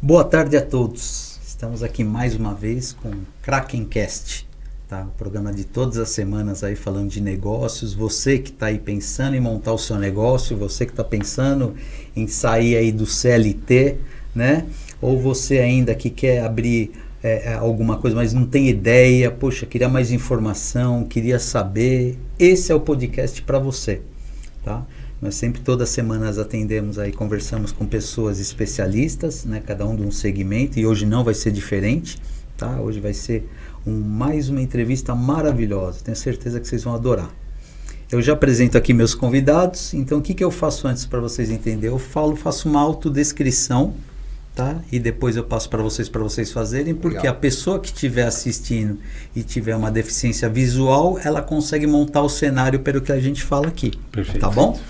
Boa tarde a todos. Estamos aqui mais uma vez com o Krakencast, tá? O programa de todas as semanas aí falando de negócios. Você que está aí pensando em montar o seu negócio, você que está pensando em sair aí do CLT, né? Ou você ainda que quer abrir alguma coisa, mas não tem ideia, poxa, queria mais informação, queria saber. Esse é o podcast para você, tá? Nós sempre, todas as semanas, atendemos aí, conversamos com pessoas especialistas, né? Cada um de um segmento, e hoje não vai ser diferente, tá? Hoje vai ser mais uma entrevista maravilhosa, tenho certeza que vocês vão adorar. Eu já apresento aqui meus convidados, então o que eu faço antes para vocês entenderem? Eu faço uma autodescrição, tá? E depois eu passo para vocês fazerem, porque legal. A pessoa que estiver assistindo e tiver uma deficiência visual, ela consegue montar o cenário pelo que a gente fala aqui. Perfeito. Tá bom?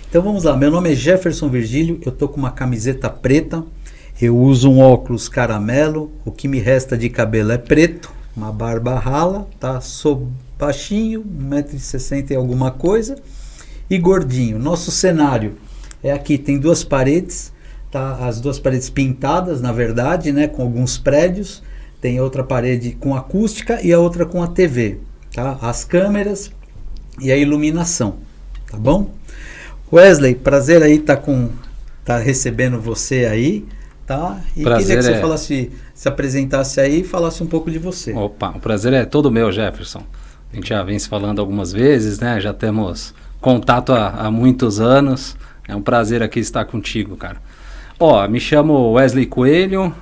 Então vamos lá, meu nome é Jefferson Virgílio, eu tô com uma camiseta preta, eu uso um óculos caramelo, o que me resta de cabelo é preto, uma barba rala, tá? Sou baixinho, 1,60 m e alguma coisa, e gordinho. Nosso cenário é aqui, tem duas paredes, tá? As duas paredes pintadas, na verdade, né? Com alguns prédios, tem outra parede com acústica e a outra com a TV, tá? As câmeras e a iluminação, tá bom? Wesley, prazer aí tá recebendo você aí, tá? E prazer, queria que você falasse, se apresentasse aí e falasse um pouco de você. Opa, o prazer é todo meu, Jefferson. A gente já vem se falando algumas vezes, né? Já temos contato há muitos anos. É um prazer aqui estar contigo, cara. Ó, me chamo Wesley Coelho,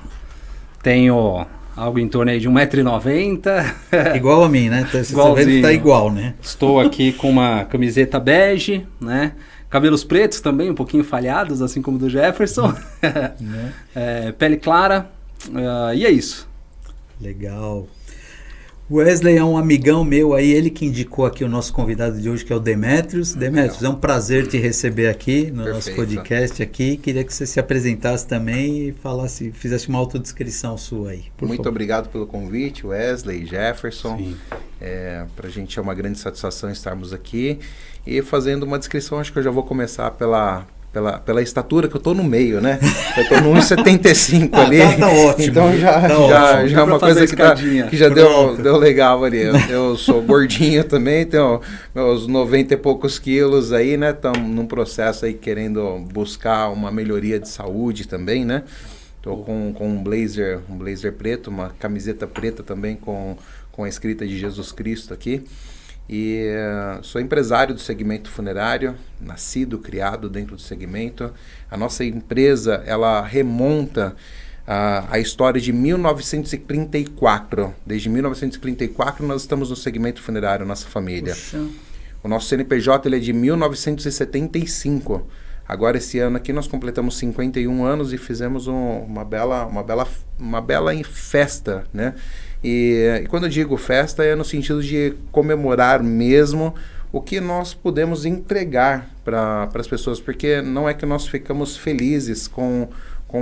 tenho algo em torno aí de 1,90 m. Igual a mim, né? Você tá igual, né? Estou aqui com uma camiseta bege, né? Cabelos pretos também, um pouquinho falhados, assim como do Jefferson. Pele clara. E é isso. Legal. O Wesley é um amigão meu aí, ele que indicou aqui o nosso convidado de hoje, que é o Demetrios. Demetrios, é um prazer te receber aqui no nosso podcast aqui. Queria que você se apresentasse também e fizesse uma autodescrição sua aí. Muito obrigado pelo convite, Wesley, Jefferson. Para a gente é uma grande satisfação estarmos aqui. E fazendo uma descrição, acho que eu já vou começar pela estatura, que eu tô no meio, né? Eu tô no 1,75 ali. Tá ótimo. Então já é uma coisa que já deu legal ali. Eu sou gordinho também, tenho meus 90 e poucos quilos aí, né? Estamos num processo aí querendo buscar uma melhoria de saúde também, né? Tô com um blazer preto, uma camiseta preta também com a escrita de Jesus Cristo aqui. E sou empresário do segmento funerário, nascido, criado dentro do segmento. A nossa empresa, ela remonta a história de 1934. Desde 1934 nós estamos no segmento funerário, nossa família. Puxa. O nosso CNPJ ele é de 1975. Agora esse ano aqui nós completamos 51 anos e fizemos uma bela festa, né? E quando eu digo festa é no sentido de comemorar mesmo o que nós podemos entregar para as pessoas, porque não é que nós ficamos felizes com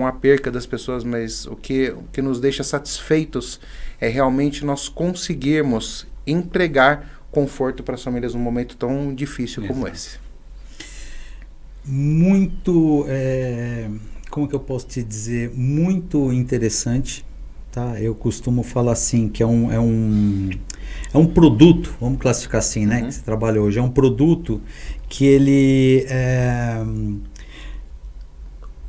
a perca das pessoas, mas o que nos deixa satisfeitos é realmente nós conseguirmos entregar conforto para as famílias num momento tão difícil como esse. Muito, como que eu posso te dizer, muito interessante. Tá? Eu costumo falar assim, que é um produto, vamos classificar assim, né? Que você trabalha hoje. É um produto que ele...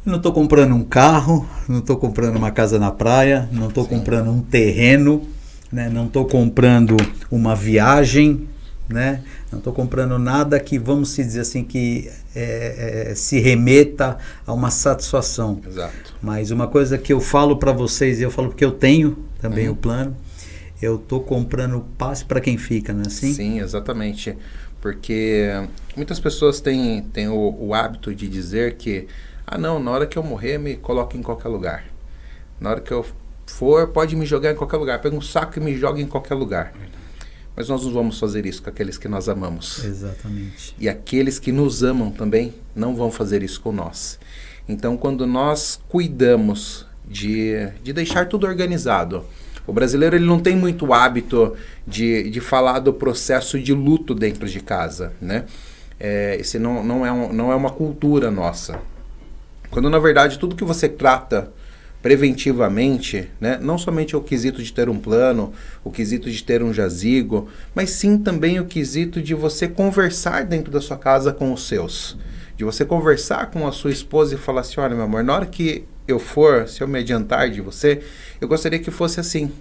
não estou comprando um carro, não estou comprando uma casa na praia, não estou comprando um terreno, né? Não estou comprando uma viagem, né? Não estou comprando nada que, vamos dizer assim, que se remeta a uma satisfação. Exato. Mas uma coisa que eu falo para vocês, e eu falo porque eu tenho também o plano, eu estou comprando passe para quem fica, não é assim? Sim, exatamente. Porque muitas pessoas têm o hábito de dizer que, na hora que eu morrer, me coloque em qualquer lugar. Na hora que eu for, pode me jogar em qualquer lugar. Pega um saco e me joga em qualquer lugar. Mas nós não vamos fazer isso com aqueles que nós amamos. Exatamente. E aqueles que nos amam também não vão fazer isso com nós. Então, quando nós cuidamos de deixar tudo organizado, o brasileiro ele não tem muito hábito de falar do processo de luto dentro de casa, né? Esse não é uma cultura nossa. Quando, na verdade, tudo que você trata preventivamente, né? Não somente o quesito de ter um plano, o quesito de ter um jazigo, mas sim também o quesito de você conversar dentro da sua casa com os seus. De você conversar com a sua esposa e falar assim, olha, meu amor, na hora que eu for, se eu me adiantar de você, eu gostaria que fosse assim.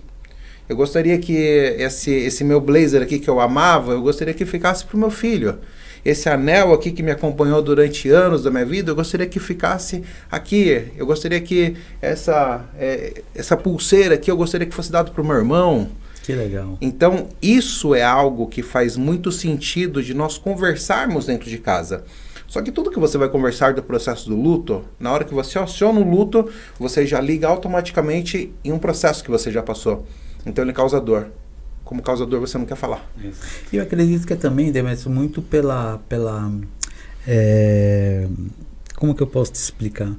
Eu gostaria que esse meu blazer aqui que eu amava, eu gostaria que ficasse para o meu filho. Esse anel aqui que me acompanhou durante anos da minha vida, eu gostaria que ficasse aqui. Eu gostaria que essa pulseira aqui, eu gostaria que fosse dado para o meu irmão. Que legal. Então, isso é algo que faz muito sentido de nós conversarmos dentro de casa. Só que tudo que você vai conversar do processo do luto, na hora que você aciona o luto, você já liga automaticamente em um processo que você já passou. Então, ele causa dor. Como causador, você não quer falar. E eu acredito que é também, Demetrio, muito pela como que eu posso te explicar?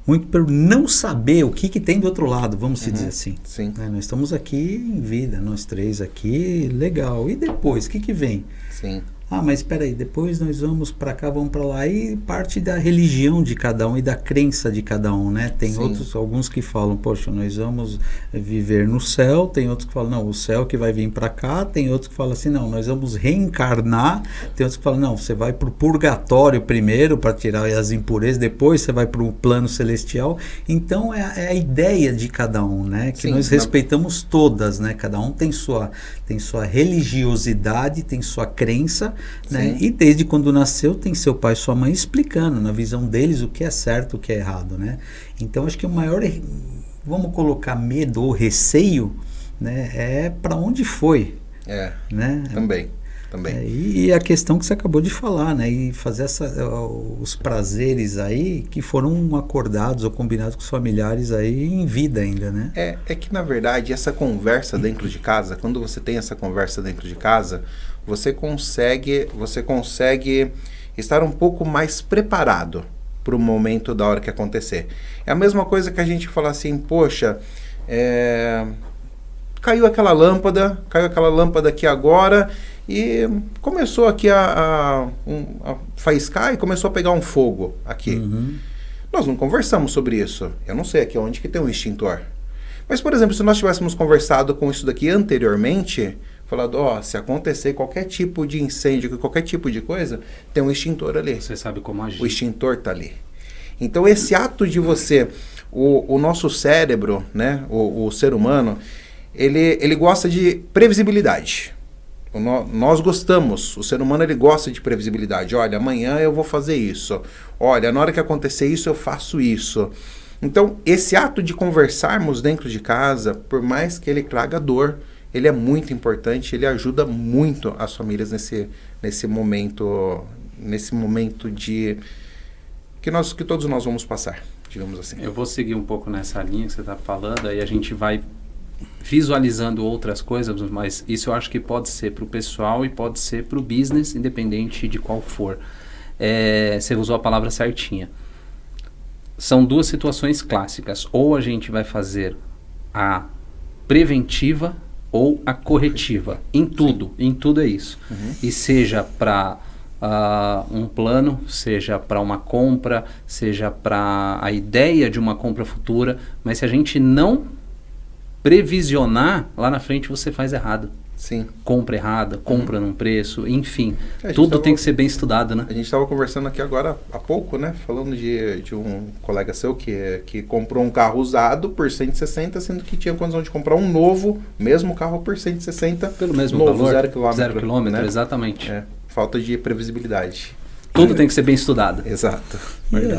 Muito pelo não saber o que tem do outro lado, vamos se dizer assim. Sim. Nós estamos aqui em vida, nós três aqui, legal. E depois, o que vem? Sim. Ah, mas espera aí, depois nós vamos para cá, vamos para lá. E parte da religião de cada um e da crença de cada um, né? Tem alguns que falam, poxa, nós vamos viver no céu. Tem outros que falam, não, o céu que vai vir para cá. Tem outros que falam assim, não, nós vamos reencarnar. Tem outros que falam, não, você vai para o purgatório primeiro para tirar as impurezas, depois você vai para o plano celestial. Então é a ideia de cada um, né? Que nós respeitamos todas, né? Cada um tem sua religiosidade, tem sua crença, né? E desde quando nasceu tem seu pai e sua mãe explicando na visão deles o que é certo, o que é errado, né? Então acho que o maior, vamos colocar medo ou receio, né? É para onde foi, né? Também. E a questão que você acabou de falar, né? E fazer os prazeres aí que foram acordados ou combinados com os familiares aí em vida ainda, né? É que, na verdade, essa conversa dentro de casa, quando você tem essa conversa dentro de casa, você consegue estar um pouco mais preparado para o momento da hora que acontecer. É a mesma coisa que a gente falar assim, poxa, caiu aquela lâmpada aqui agora e começou aqui a faiscar e começou a pegar um fogo aqui. Nós não conversamos sobre isso. Eu não sei aqui onde que tem um extintor. Mas, por exemplo, se nós tivéssemos conversado com isso daqui anteriormente, falado, se acontecer qualquer tipo de incêndio, qualquer tipo de coisa, tem um extintor ali. Você sabe como agir. O extintor está ali. Então, esse ato de você, o nosso cérebro, né, o ser humano, ele gosta de previsibilidade. Nós gostamos, o ser humano ele gosta de previsibilidade. Olha, amanhã eu vou fazer isso. Olha, na hora que acontecer isso, eu faço isso. Então, esse ato de conversarmos dentro de casa, por mais que ele traga dor, ele é muito importante, ele ajuda muito as famílias nesse momento de que todos nós vamos passar, digamos assim. Eu vou seguir um pouco nessa linha que você está falando, aí a gente vai visualizando outras coisas, mas isso eu acho que pode ser para o pessoal e pode ser para o business, independente de qual for. Você usou a palavra certinha. São duas situações clássicas. Ou a gente vai fazer a preventiva ou a corretiva. Em tudo é isso. E seja para um plano, seja para uma compra, seja para a ideia de uma compra futura, mas se a gente não previsionar, lá na frente você faz errado. Sim. Compra errada, compra num preço, enfim. Tudo tem que ser bem estudado, né? A gente estava conversando aqui agora há pouco, né? Falando de um colega seu que comprou um carro usado por 160, sendo que tinha condição de comprar um novo, mesmo carro por 160. Pelo mesmo novo, valor. 0 km, né? Exatamente. Falta de previsibilidade. Tudo tem que ser bem estudado. Exato.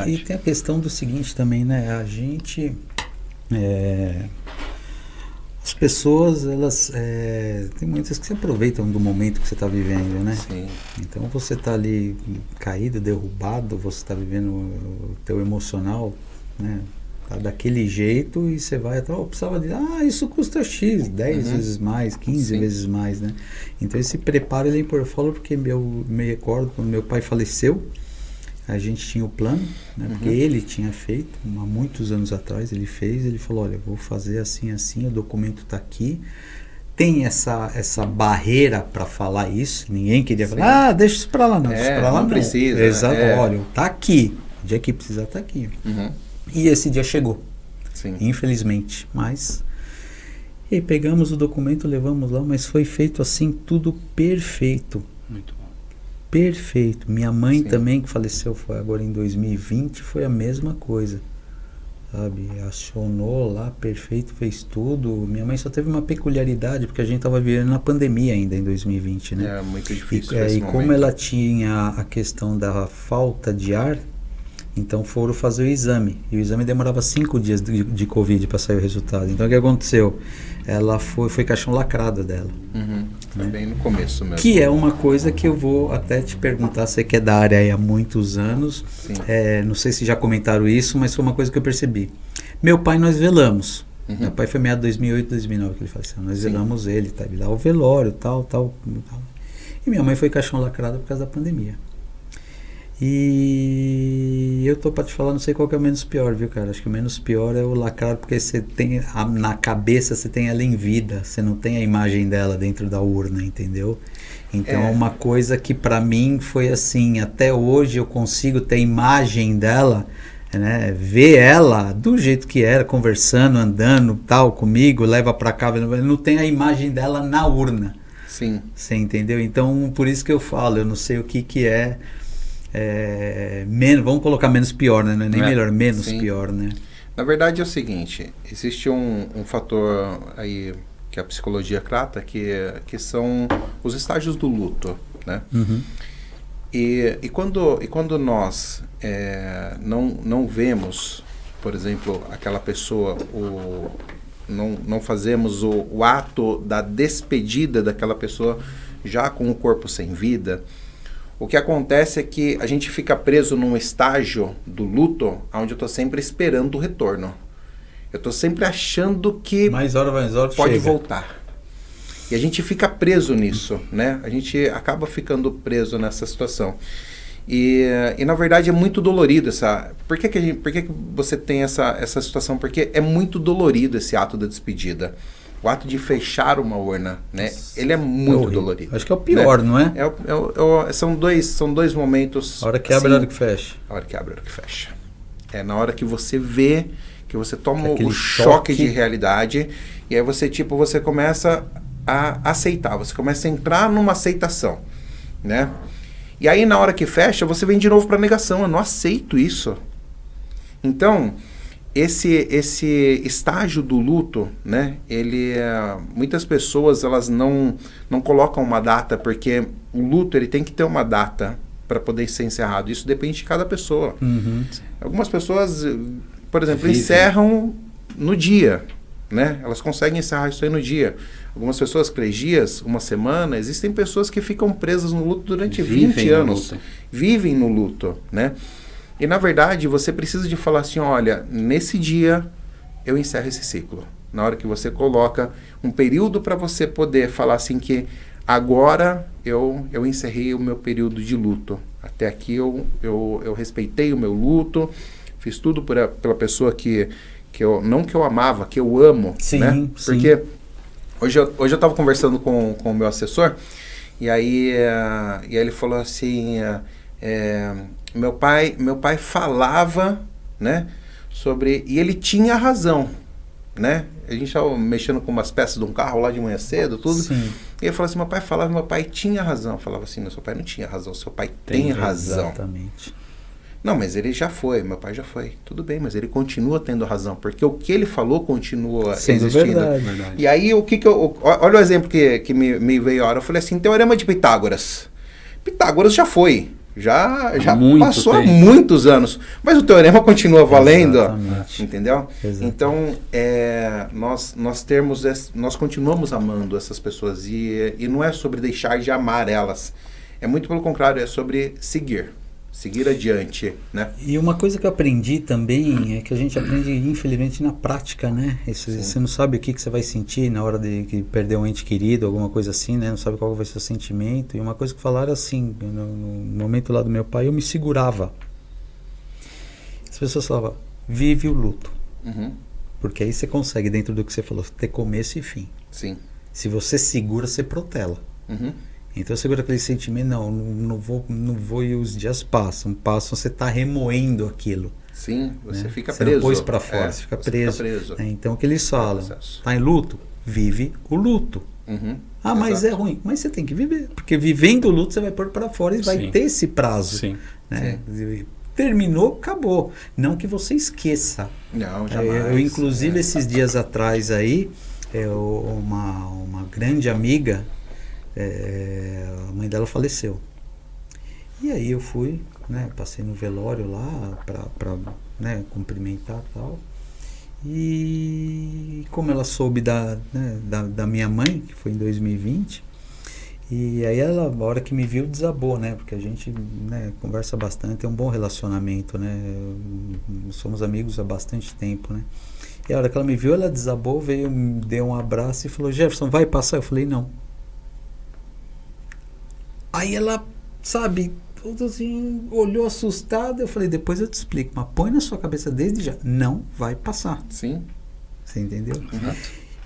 E tem a questão do seguinte também, né? A gente... As pessoas, elas tem muitas que se aproveitam do momento que você está vivendo, né? Sim. Então você está ali caído, derrubado, você está vivendo o teu emocional, né? Tá daquele jeito e você vai até, precisava dizer, isso custa X, 10 vezes mais, 15 vezes mais, né? Então esse preparo ele é importante. Eu falo porque me recordo quando meu pai faleceu, a gente tinha o plano, né? Porque ele tinha feito, há muitos anos atrás, ele falou, olha, vou fazer assim, o documento está aqui. Tem essa barreira para falar isso, ninguém queria falar, deixa isso para lá, não, deixa para lá não. Precisa. Exato, olha, está aqui, o dia que precisar está aqui. E esse dia chegou. Sim. Infelizmente. Mas... E aí pegamos o documento, levamos lá, mas foi feito assim, tudo perfeito. Muito bom. Perfeito. Minha mãe Sim. também, que faleceu foi agora em 2020, foi a mesma coisa. Sabe? Acionou lá, perfeito, fez tudo. Minha mãe só teve uma peculiaridade, porque a gente estava vivendo na pandemia ainda em 2020, né? É muito difícil. E como ela tinha a questão da falta de ar, então foram fazer o exame. E o exame demorava 5 dias de Covid para sair o resultado. Então o que aconteceu? Ela foi caixão lacrado dela. Né? Bem no começo mesmo. Que é uma coisa que eu vou até te perguntar, você que é da área aí há muitos anos. Não sei se já comentaram isso, mas foi uma coisa que eu percebi. Meu pai nós velamos. Meu pai foi meado de 2008, 2009 que ele faleceu. Nós velamos ele, tá? Ele lá o velório, tal. E minha mãe foi caixão lacrado por causa da pandemia. E eu tô pra te falar, não sei qual que é o menos pior, viu, cara? Acho que o menos pior é o lacrado, porque você tem na cabeça, você tem ela em vida, você não tem a imagem dela dentro da urna, entendeu? Então é uma coisa que pra mim foi assim, até hoje eu consigo ter a imagem dela, né? Ver ela do jeito que era, conversando, andando, tal, comigo, leva pra cá, não tem a imagem dela na urna. Sim. Você entendeu? Então, por isso que eu falo, eu não sei o que é menos, vamos colocar menos pior, né? Não é nem melhor, menos pior, né? Na verdade é o seguinte, existe um fator aí que a psicologia trata, que são os estágios do luto, né? E quando nós não vemos, por exemplo, aquela pessoa, não fazemos o ato da despedida daquela pessoa já com o corpo sem vida, o que acontece é que a gente fica preso num estágio do luto onde eu estou sempre esperando o retorno. Eu estou sempre achando que mais hora pode chega. Voltar. E a gente fica preso nisso, né? A gente acaba ficando preso nessa situação. E na verdade é muito dolorido essa... Por que você tem essa situação? Porque é muito dolorido esse ato da despedida. O ato de fechar uma urna, né? Ele é muito dolorido. Acho que é o pior, né? não é? São dois momentos... A hora que abre e a hora que fecha. A hora que abre e a hora que fecha. É na hora que você vê, que você toma aquele o choque de realidade, e aí você começa a aceitar, você começa a entrar numa aceitação, né? E aí na hora que fecha, você vem de novo para a negação, eu não aceito isso. Então... Esse estágio do luto, né, muitas pessoas elas não colocam uma data, porque o luto ele tem que ter uma data para poder ser encerrado. Isso depende de cada pessoa. Algumas pessoas, por exemplo, encerram no dia, né? Elas conseguem encerrar isso aí no dia. Algumas pessoas, 3 dias, uma semana. Existem pessoas que ficam presas no luto durante 20 anos. Vivem no luto, né? E, na verdade, você precisa de falar assim, olha, nesse dia eu encerro esse ciclo. Na hora que você coloca um período para você poder falar assim que agora eu encerrei o meu período de luto. Até aqui eu respeitei o meu luto, fiz tudo pela pessoa que eu amava, que eu amo. Sim, né? sim. Porque hoje eu estava conversando com o meu assessor, e aí ele falou assim... Meu pai falava, né, sobre... E ele tinha razão, né? A gente estava mexendo com umas peças de um carro lá de manhã cedo, tudo. Sim. E ele falou assim, meu pai falava, meu pai tinha razão. Eu falava assim, não, seu pai não tinha razão, seu pai tem razão. Exatamente. Não, mas ele já foi, meu pai já foi. Tudo bem, mas ele continua tendo razão, porque o que ele falou continua existindo. Verdade. E aí, olha o exemplo que me veio a hora. Eu falei assim, Teorema de Pitágoras. Pitágoras já foi. Já passou há muitos anos, mas o teorema continua valendo. Exatamente. Entendeu? Exatamente. Então nós continuamos amando essas pessoas e não é sobre deixar de amar elas, é muito pelo contrário, é sobre seguir adiante, né? E uma coisa que eu aprendi também é que a gente aprende infelizmente na prática, né? Você não sabe o que você vai sentir na hora de perder um ente querido, alguma coisa assim, né? Não sabe qual vai ser o sentimento. E uma coisa que falaram assim, no momento lá do meu pai, eu me segurava. As pessoas falavam, vive o luto. Porque aí você consegue, dentro do que você falou, ter começo e fim. Sim. Se você segura, você protela. Então segura aquele sentimento, não vou e os dias passam, você está remoendo aquilo. Sim, você fica você preso. Não pôs para fora, você fica preso. Então o que eles falam? Tá em luto? Vive o luto. Mas é ruim. Mas você tem que viver, porque vivendo o luto você vai pôr para fora e vai ter esse prazo. Sim. Né? Sim. Terminou, acabou. Não que você esqueça. Não, jamais. Eu inclusive, esses dias atrás aí, uma grande amiga, a mãe dela faleceu. E aí eu fui, né, passei no velório lá para né, cumprimentar e tal. E como ela soube da minha mãe, que foi em 2020, e aí ela, a hora que me viu, desabou, né? Porque a gente, né, conversa bastante, tem um bom relacionamento, né? Somos amigos há bastante tempo, né? E a hora que ela me viu, ela desabou, veio, me deu um abraço e falou: Jefferson, vai passar? Eu falei: não. Aí ela, sabe, tudo assim, olhou assustada. Eu falei: depois eu te explico, mas põe na sua cabeça desde já, não vai passar. Sim. Você entendeu?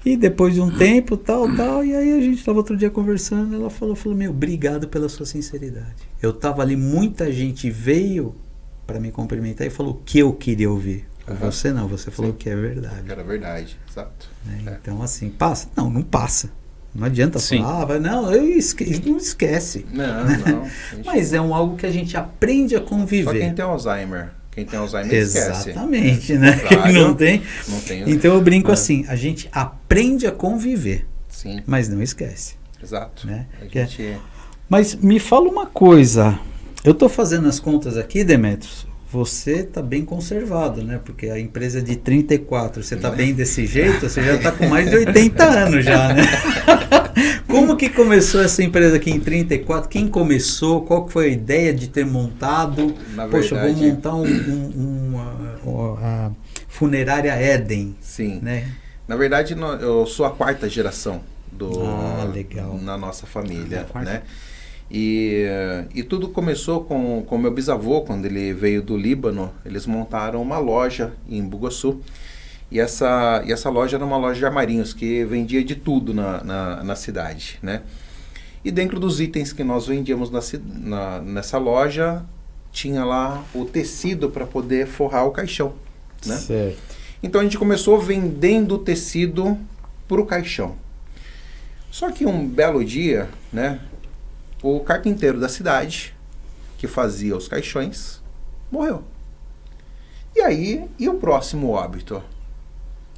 E depois de um tempo, tal, e aí a gente estava outro dia conversando, ela falou, meu, obrigado pela sua sinceridade. Eu estava ali, muita gente veio para me cumprimentar e falou o que eu queria ouvir. Você não, você falou que é verdade. Era verdade, exato. Então assim, passa? Não passa. Não adianta falar, não esquece. Não. Mas é algo que a gente aprende a conviver. Só quem tem Alzheimer. Quem tem Alzheimer esquece. Exatamente, né? Não tem. Então eu brinco assim, a gente aprende a conviver, mas não esquece. Exato. Né? Mas me fala uma coisa, eu estou fazendo as contas aqui, Demetrios, você está bem conservado, né? Porque a empresa é de 34, você está bem desse jeito, você já está com mais de 80 anos já, né? Como que começou essa empresa aqui em 34? Quem começou? Qual que foi a ideia de ter montado? Poxa, vou montar a funerária Éden. Sim. Né? Na verdade, eu sou a 4ª geração legal. na nossa família, né? E tudo começou com meu bisavô, quando ele veio do Líbano. Eles montaram uma loja em Bugaçu. E essa loja era uma loja de armarinhos que vendia de tudo na cidade, né? E dentro dos itens que nós vendíamos nessa loja, tinha lá o tecido para poder forrar o caixão, né? Certo. Então a gente começou vendendo o tecido para o caixão. Só que um belo dia, né, o carpinteiro da cidade, que fazia os caixões, morreu. E aí, e o próximo óbito?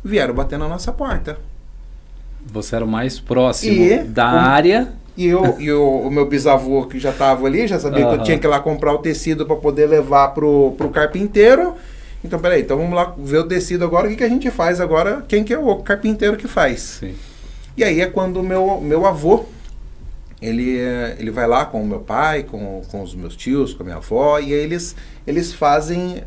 Vieram bater na nossa porta. Você era o mais próximo da área. E o meu bisavô, que já estava ali, já sabia que eu tinha que ir lá comprar o tecido para poder levar pro carpinteiro. Então, peraí, então vamos lá ver o tecido agora. O que a gente faz agora? Quem que é o carpinteiro que faz? Sim. E aí é quando o meu avô, ele vai lá com o meu pai, com os meus tios, com a minha avó, e aí eles fazem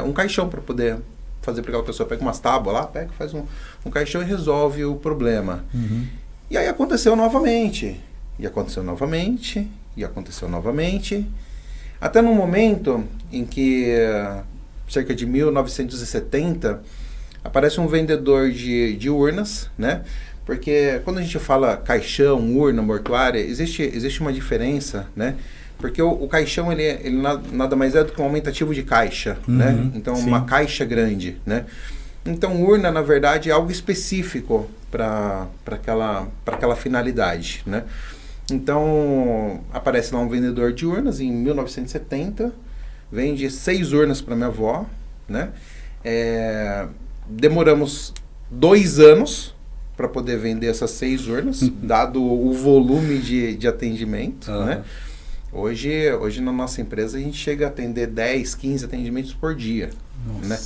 um caixão para poder fazer, porque a pessoa pega umas tábuas lá, faz um caixão e resolve o problema. E aí aconteceu novamente, até no momento em que, cerca de 1970, aparece um vendedor de urnas, né? Porque quando a gente fala caixão, urna, mortuária, existe uma diferença, né? Porque o caixão, ele nada mais é do que um aumentativo de caixa, né? Então, uma caixa grande, né? Então, urna, na verdade, é algo específico para aquela finalidade, né? Então, aparece lá um vendedor de urnas em 1970, vende 6 urnas para minha avó, né? Demoramos 2 anos para poder vender essas 6 urnas, dado o volume de atendimento, né? Hoje na nossa empresa a gente chega a atender 10, 15 atendimentos por dia, né?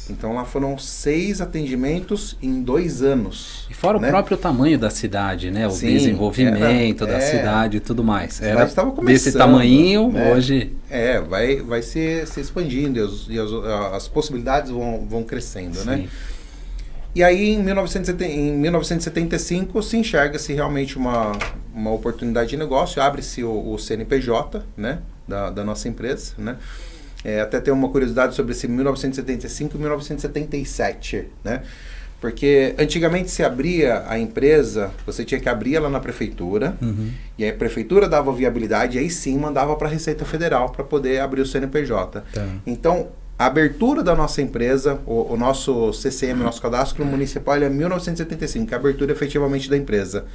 Então lá foram 6 atendimentos em 2 anos. E fora, né, o próprio tamanho da cidade, né? O desenvolvimento da cidade e tudo mais. Era desse tamanhinho, né? Hoje... vai se expandindo e as possibilidades vão crescendo, sim, né? E aí, em 1975, se enxerga-se realmente uma oportunidade de negócio, abre-se o CNPJ, né, da nossa empresa, né? Até tem uma curiosidade sobre esse 1975 e 1977, né? Porque antigamente se abria a empresa, você tinha que abrir ela na prefeitura, e aí a prefeitura dava viabilidade, e aí sim mandava para a Receita Federal para poder abrir o CNPJ. Então, a abertura da nossa empresa, o nosso CCM, o nosso cadastro municipal, ele é 1975, a abertura efetivamente da empresa.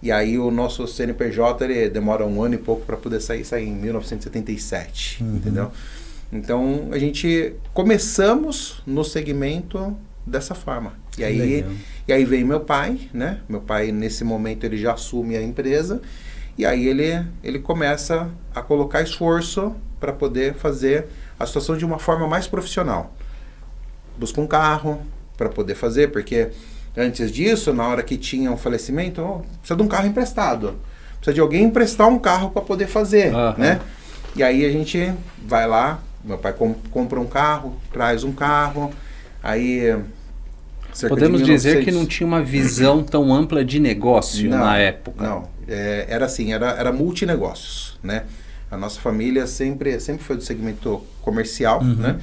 E aí o nosso CNPJ ele demora 1 ano e pouco para poder sair em 1977, entendeu? Então a gente começamos no segmento dessa forma. E aí veio meu pai, né? Meu pai nesse momento ele já assume a empresa e aí ele começa a colocar esforço para poder fazer a situação de uma forma mais profissional. Busca um carro para poder fazer, porque antes disso, na hora que tinha um falecimento, precisa de um carro emprestado. Precisa de alguém emprestar um carro para poder fazer, né? E aí a gente vai lá, meu pai compra um carro, traz um carro, aí... Podemos dizer que não tinha uma visão tão ampla de negócio na época. Não, era assim, era multinegócios, né? A nossa família sempre foi do segmento comercial, né?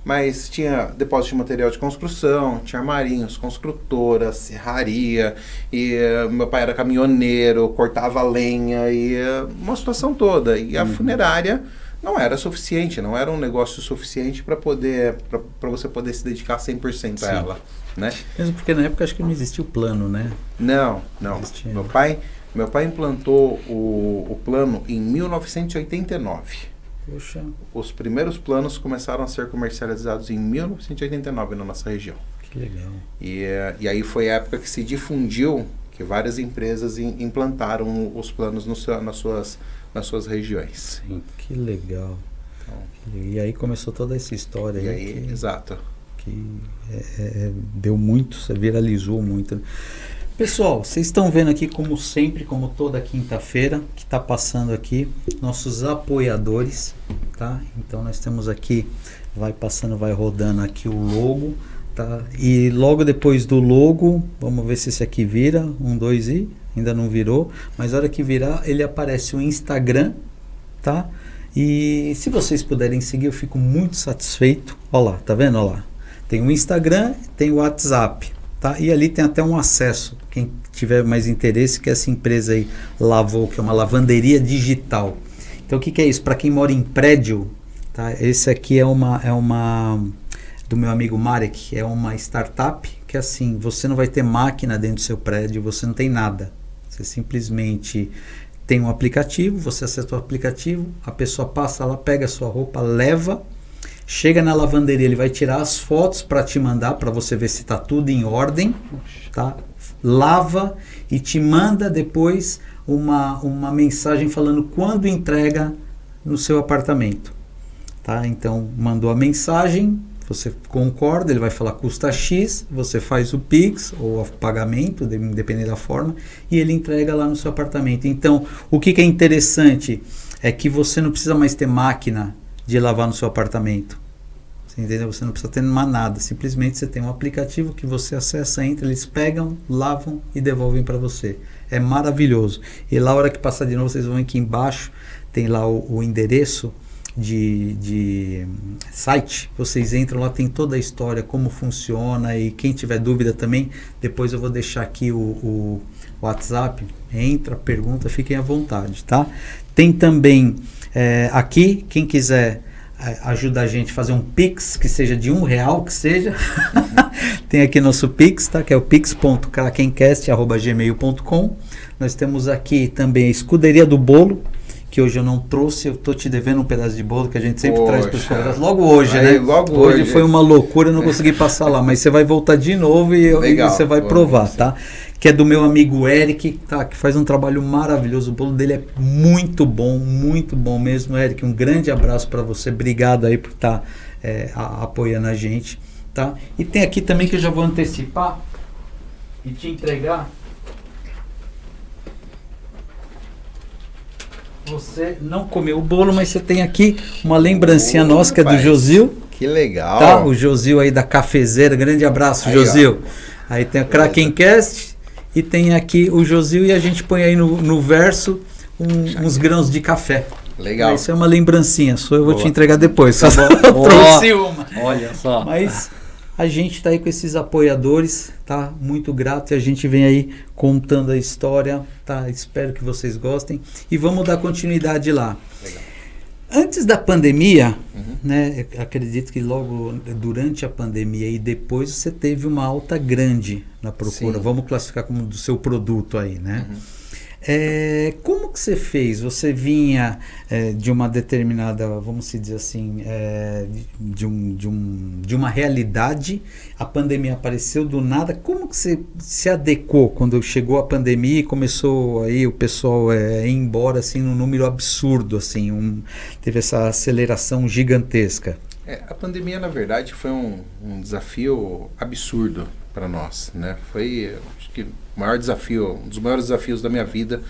Mas tinha depósito de material de construção, tinha armarinhos, construtora, serraria, e meu pai era caminhoneiro, cortava lenha, e uma situação toda. E a funerária não era suficiente, não era um negócio suficiente para você poder se dedicar 100% a ela, né? Mesmo porque na época acho que não existia o plano, né? Não. Meu pai implantou o plano em 1989. Poxa. Os primeiros planos começaram a ser comercializados em 1989 na nossa região. Que legal. E aí foi a época que se difundiu, que várias empresas implantaram os planos nas suas regiões. Sim. Que legal. Então, e aí começou toda essa história. E aí, exato. Que deu muito, viralizou muito. Pessoal, vocês estão vendo aqui, como sempre, como toda quinta-feira, que está passando aqui, nossos apoiadores, tá? Então nós temos aqui, vai passando, vai rodando aqui o logo, tá? E logo depois do logo, vamos ver se esse aqui vira, 1, 2 e ainda não virou, mas na hora que virar, ele aparece o Instagram, tá? E se vocês puderem seguir, eu fico muito satisfeito. Olha lá, tá vendo? Olha lá. Tem o Instagram, tem o WhatsApp. Tá? E ali tem até um acesso, quem tiver mais interesse, que essa empresa aí, Lavou, que é uma lavanderia digital. Então o que é isso? Para quem mora em prédio, tá? Esse aqui é uma do meu amigo Marek, é uma startup que assim, você não vai ter máquina dentro do seu prédio, você não tem nada. Você simplesmente tem um aplicativo, você acessa o aplicativo, a pessoa passa lá, pega a sua roupa, leva, chega na lavanderia, ele vai tirar as fotos para te mandar, para você ver se está tudo em ordem, tá? Lava e te manda depois uma mensagem falando quando entrega no seu apartamento, tá? Então, mandou a mensagem, você concorda, ele vai falar custa X, você faz o Pix ou o pagamento, dependendo da forma, e ele entrega lá no seu apartamento. Então, o que é interessante é que você não precisa mais ter máquina de lavar no seu apartamento. Você entendeu? Você não precisa ter mais nada. Simplesmente você tem um aplicativo que você acessa, entra, eles pegam, lavam e devolvem para você. É maravilhoso. E lá, a hora que passar de novo, vocês vão aqui embaixo, tem lá o endereço de site. Vocês entram lá, tem toda a história, como funciona, e quem tiver dúvida também, depois eu vou deixar aqui o WhatsApp. Entra, pergunta, fiquem à vontade, tá? Tem também... aqui, quem quiser ajudar a gente a fazer um Pix, que seja de R$1, que seja, tem aqui nosso Pix, tá? Que é o pix.krakencast@gmail.com. Nós temos aqui também a escuderia do bolo, que hoje eu não trouxe, eu tô te devendo um pedaço de bolo que a gente sempre traz para os convidados. Logo hoje, né? Logo hoje foi uma loucura, eu não consegui passar lá, mas você vai voltar de novo e você vai provar, tá? Que é do meu amigo Eric, tá? Que faz um trabalho maravilhoso. O bolo dele é muito bom mesmo, Eric. Um grande abraço para você. Obrigado aí por estar apoiando a gente, tá? E tem aqui também que eu já vou antecipar e te entregar. Você não comeu o bolo, mas você tem aqui uma lembrancinha nossa, que é do Josil. Que legal. Tá? O Josil aí da Cafezeira. Grande abraço, aí, Josil. Ó. Aí tem a Krakencast e tem aqui o Josil, e a gente põe aí no verso uns grãos de café. Legal. Isso é uma lembrancinha sua, eu vou te entregar depois. Tá, eu trouxe uma. Olha só. Mas a gente tá aí com esses apoiadores, tá? Muito grato, e a gente vem aí contando a história, tá? Espero que vocês gostem e vamos dar continuidade lá. Legal. Antes da pandemia, né, acredito que logo durante a pandemia e depois você teve uma alta grande na procura. Sim. Vamos classificar como do seu produto aí, né? Como que você fez? Você vinha de uma determinada, vamos dizer assim, de uma realidade, a pandemia apareceu do nada. Como que você se adequou quando chegou a pandemia e começou aí o pessoal ir embora assim num número absurdo, assim, teve essa aceleração gigantesca? A pandemia, na verdade, foi um desafio absurdo para nós, né? Foi, acho que o maior desafio, um dos maiores desafios da minha vida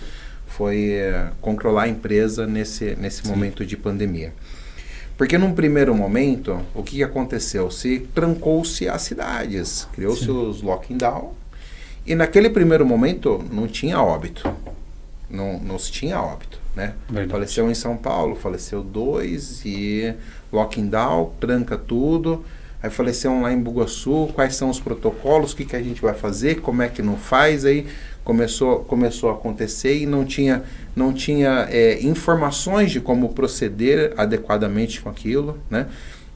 foi controlar a empresa nesse momento de pandemia. Porque num primeiro momento, o que aconteceu? Trancou-se as cidades, criou-se os lockdown, e naquele primeiro momento não tinha óbito, não se tinha óbito, né? Verdade. Faleceu em São Paulo, faleceu 2 e lockdown, tranca tudo. Aí faleceu lá em Bugaçu, quais são os protocolos, o que a gente vai fazer, como é que não faz, aí começou a acontecer e não tinha informações de como proceder adequadamente com aquilo, né?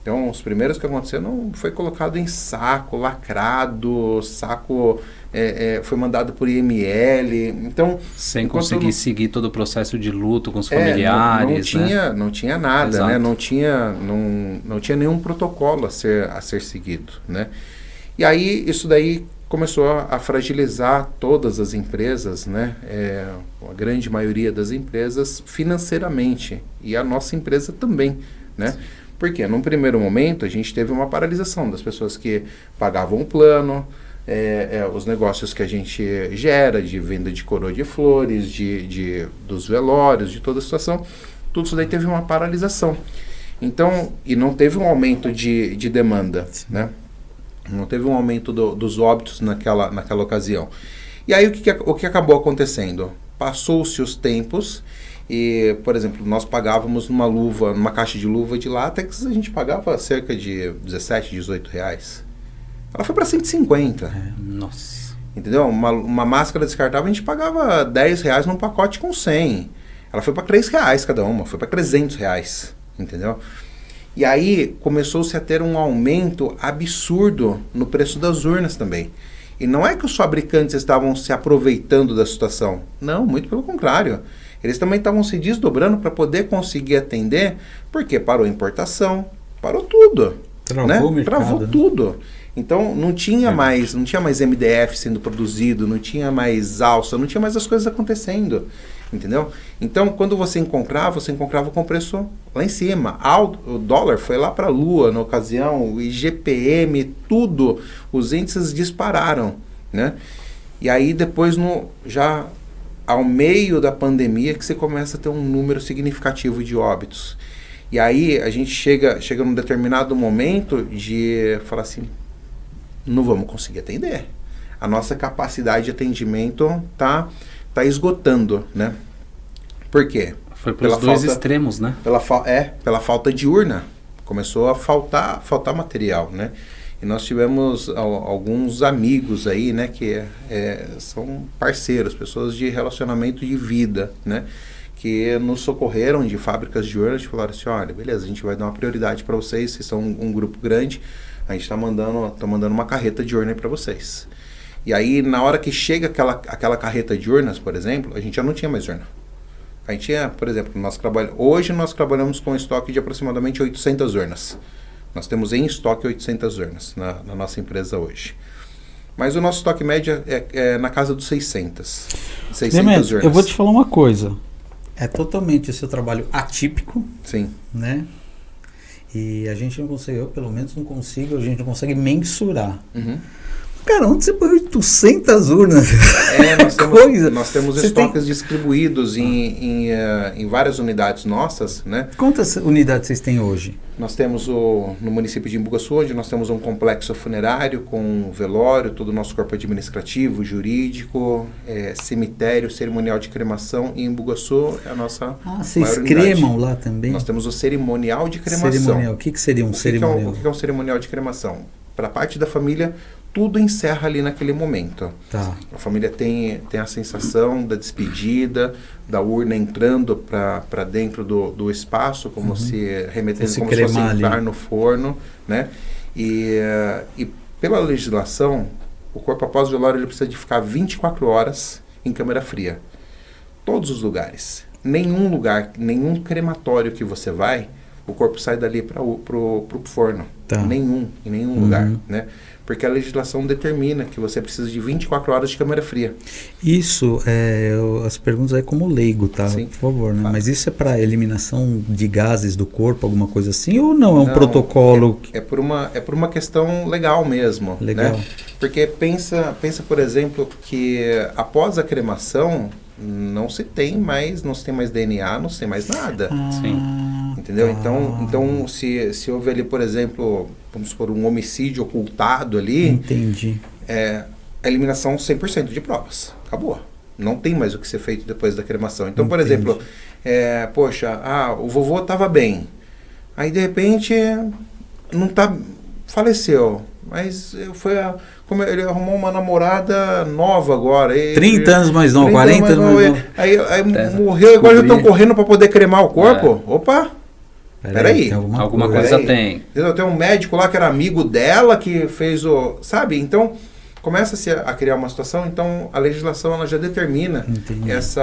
Então, os primeiros que aconteceram foi colocado em saco, lacrado, foi mandado por IML, então... Sem conseguir seguir todo o processo de luto com os familiares, não tinha nada, exato, né? Não tinha nenhum protocolo a ser seguido, né? E aí, isso daí começou a fragilizar todas as empresas, né? A grande maioria das empresas financeiramente, e a nossa empresa também, né? Porque num primeiro momento a gente teve uma paralisação das pessoas que pagavam o plano, os negócios que a gente gera de venda de coroa de flores, dos velórios, de toda a situação, tudo isso daí teve uma paralisação. Então, e não teve um aumento de demanda, né? Não teve um aumento dos óbitos naquela ocasião. E aí o que acabou acontecendo? Passou-se os tempos e, por exemplo, nós pagávamos numa caixa de luva de látex, a gente pagava cerca de 17, 18 reais. Ela foi para 150. Nossa. Entendeu? Uma máscara descartável a gente pagava 10 reais num pacote com 100. Ela foi para 3 reais cada uma, foi para 300 reais. Entendeu? E aí começou-se a ter um aumento absurdo no preço das urnas também. E não é que os fabricantes estavam se aproveitando da situação. Não, muito pelo contrário. Eles também estavam se desdobrando para poder conseguir atender, porque parou a importação, parou tudo. Travou o mercado, travou tudo. Então não tinha mais MDF sendo produzido, não tinha mais alça, não tinha mais as coisas acontecendo. Entendeu? Então, quando você encontrava com preço lá em cima. O dólar foi lá para a lua na ocasião, o IGPM, tudo, os índices dispararam, né? E aí depois, já ao meio da pandemia, que você começa a ter um número significativo de óbitos. E aí a gente chega num determinado momento de falar assim, não vamos conseguir atender. A nossa capacidade de atendimento tá esgotando, né? Por quê? Foi pelos dois extremos, né? Pela falta de urna. Começou a faltar material, né? E nós tivemos alguns amigos aí, né? Que são parceiros, pessoas de relacionamento de vida, né? Que nos socorreram de fábricas de urnas e falaram assim, olha, beleza, a gente vai dar uma prioridade para vocês são um grupo grande, a gente tá mandando uma carreta de urna para vocês. E aí, na hora que chega aquela carreta de urnas, por exemplo, a gente já não tinha mais urna. A gente tinha, por exemplo, hoje nós trabalhamos com um estoque de aproximadamente 800 urnas. Nós temos em estoque 800 urnas na nossa empresa hoje. Mas o nosso estoque médio é na casa dos 600 urnas. Eu vou te falar uma coisa. É totalmente o seu trabalho atípico. Sim. Né? E a gente não consegue, eu pelo menos não consigo, a gente não consegue mensurar. Uhum. Cara, onde você põe 800 urnas? Nós temos estoques distribuídos em várias unidades nossas, né? Quantas unidades vocês têm hoje? Nós temos no município de Imbugaçu, onde nós temos um complexo funerário com velório, todo o nosso corpo administrativo, jurídico, cemitério, cerimonial de cremação. E em Imbugaçu é a nossa vocês cremam lá também? Nós temos o cerimonial de cremação. Cerimonial. O que seria um cerimonial? O que é um cerimonial de cremação? Para a parte da família, tudo encerra ali naquele momento. Tá. A família tem a sensação da despedida, da urna entrando para dentro do espaço, como se remetendo, como se fosse entrar no forno, né? E pela legislação, o corpo após o velório ele precisa de ficar 24 horas em câmara fria. Todos os lugares. Nenhum lugar, nenhum crematório que você vai, o corpo sai dali para pro forno. Tá. Em nenhum lugar, né? Porque a legislação determina que você precisa de 24 horas de câmara fria. Isso, as perguntas é como leigo, tá? Sim. Por favor, né? Mas isso é para eliminação de gases do corpo, alguma coisa assim? Ou não? É um protocolo? É por uma questão legal mesmo. Legal. Né? Porque pensa, por exemplo, que após a cremação não se tem mais DNA, não se tem mais nada. Sim. Entendeu? Então se houve ali, por exemplo, vamos supor, um homicídio ocultado ali... Entendi. A eliminação 100% de provas. Acabou. Não tem mais o que ser feito depois da cremação. Então, por exemplo, o vovô estava bem. Aí, de repente, faleceu. Mas como ele arrumou uma namorada nova agora. 30 anos mais novo, 40 anos mais novo. Aí morreu, agora já estão correndo para poder cremar o corpo. Opa! Peraí. Alguma coisa tem. Tem um médico lá que era amigo dela que fez o... Sabe? Então, começa-se a criar uma situação. Então, a legislação ela já determina esse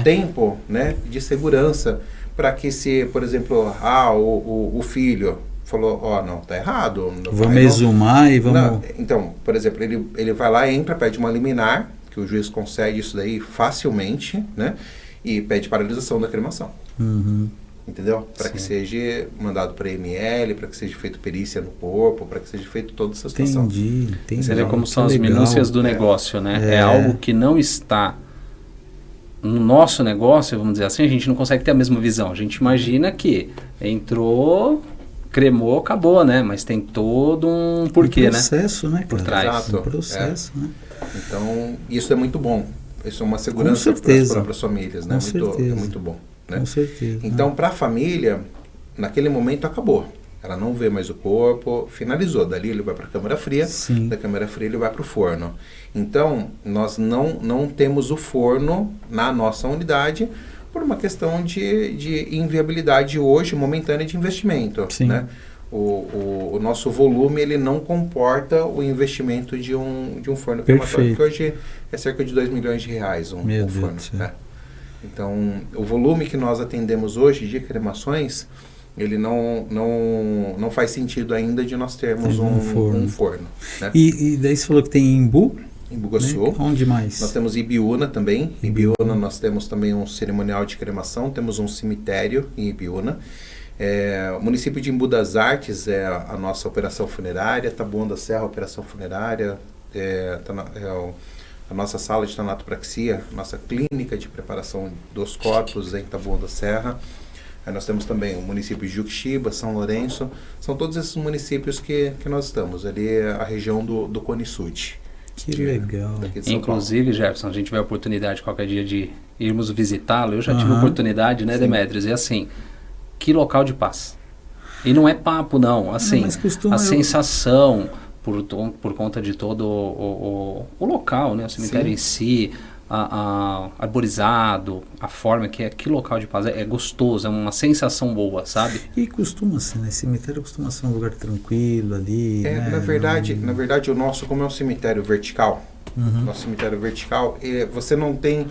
tempo, né, de segurança para que se, por exemplo, o filho falou, não, tá errado. Vamos exumar e vamos... Não, então, por exemplo, ele vai lá, entra, pede uma liminar, que o juiz concede isso daí facilmente, né? E pede paralisação da cremação. Entendeu? Para que seja mandado para ML, para que seja feito perícia no corpo, para que seja feito toda essa situação. Entendi. Você vê como são as minúcias do negócio, né? É algo que não está no nosso negócio, vamos dizer assim, a gente não consegue ter a mesma visão. A gente imagina que entrou, cremou, acabou, né? Mas tem todo um porquê, processo, né? Por trás. Exato. Um processo, né? Então, isso é muito bom. Isso é uma segurança para as próprias famílias, né? É muito bom. Né? Com certeza. Então, para a família, naquele momento acabou. Ela não vê mais o corpo, finalizou. Dali ele vai para a câmara fria, da câmara fria ele vai para o forno. Então, nós não temos o forno na nossa unidade por uma questão de inviabilidade hoje, momentânea de investimento. Né? O nosso volume ele não comporta o investimento de um forno crematório, que hoje é cerca de R$2 milhões um forno. Né? Então, o volume que nós atendemos hoje de cremações, ele não faz sentido ainda de nós termos um forno. Né? E daí você falou que tem Embu? Em Bugaçu. Né? Onde mais? Nós temos Ibiúna também. Em Ibiúna nós temos também um cerimonial de cremação, temos um cemitério em Ibiúna. O município de Embu das Artes é a nossa operação funerária, Taboão da Serra, operação funerária, a nossa sala de tanatopraxia, nossa clínica de preparação dos corpos em Taboão da Serra. Aí nós temos também o município de Juquitiba, São Lourenço. São todos esses municípios que nós estamos. Ali é a região do Cone Sud. Que legal. Inclusive, Jefferson, a gente tiver a oportunidade qualquer dia de irmos visitá-lo. Eu já tive a oportunidade, né, Demetrios? E assim, que local de paz. E não é papo, não. Assim, a sensação... Por conta de todo o local, né? O cemitério em si, arborizado, a forma que local de paz é gostoso, é uma sensação boa, sabe? E costuma ser, né? Cemitério costuma ser um lugar tranquilo ali, né? Na verdade, o nosso, como é um cemitério vertical, nosso cemitério vertical, você não tem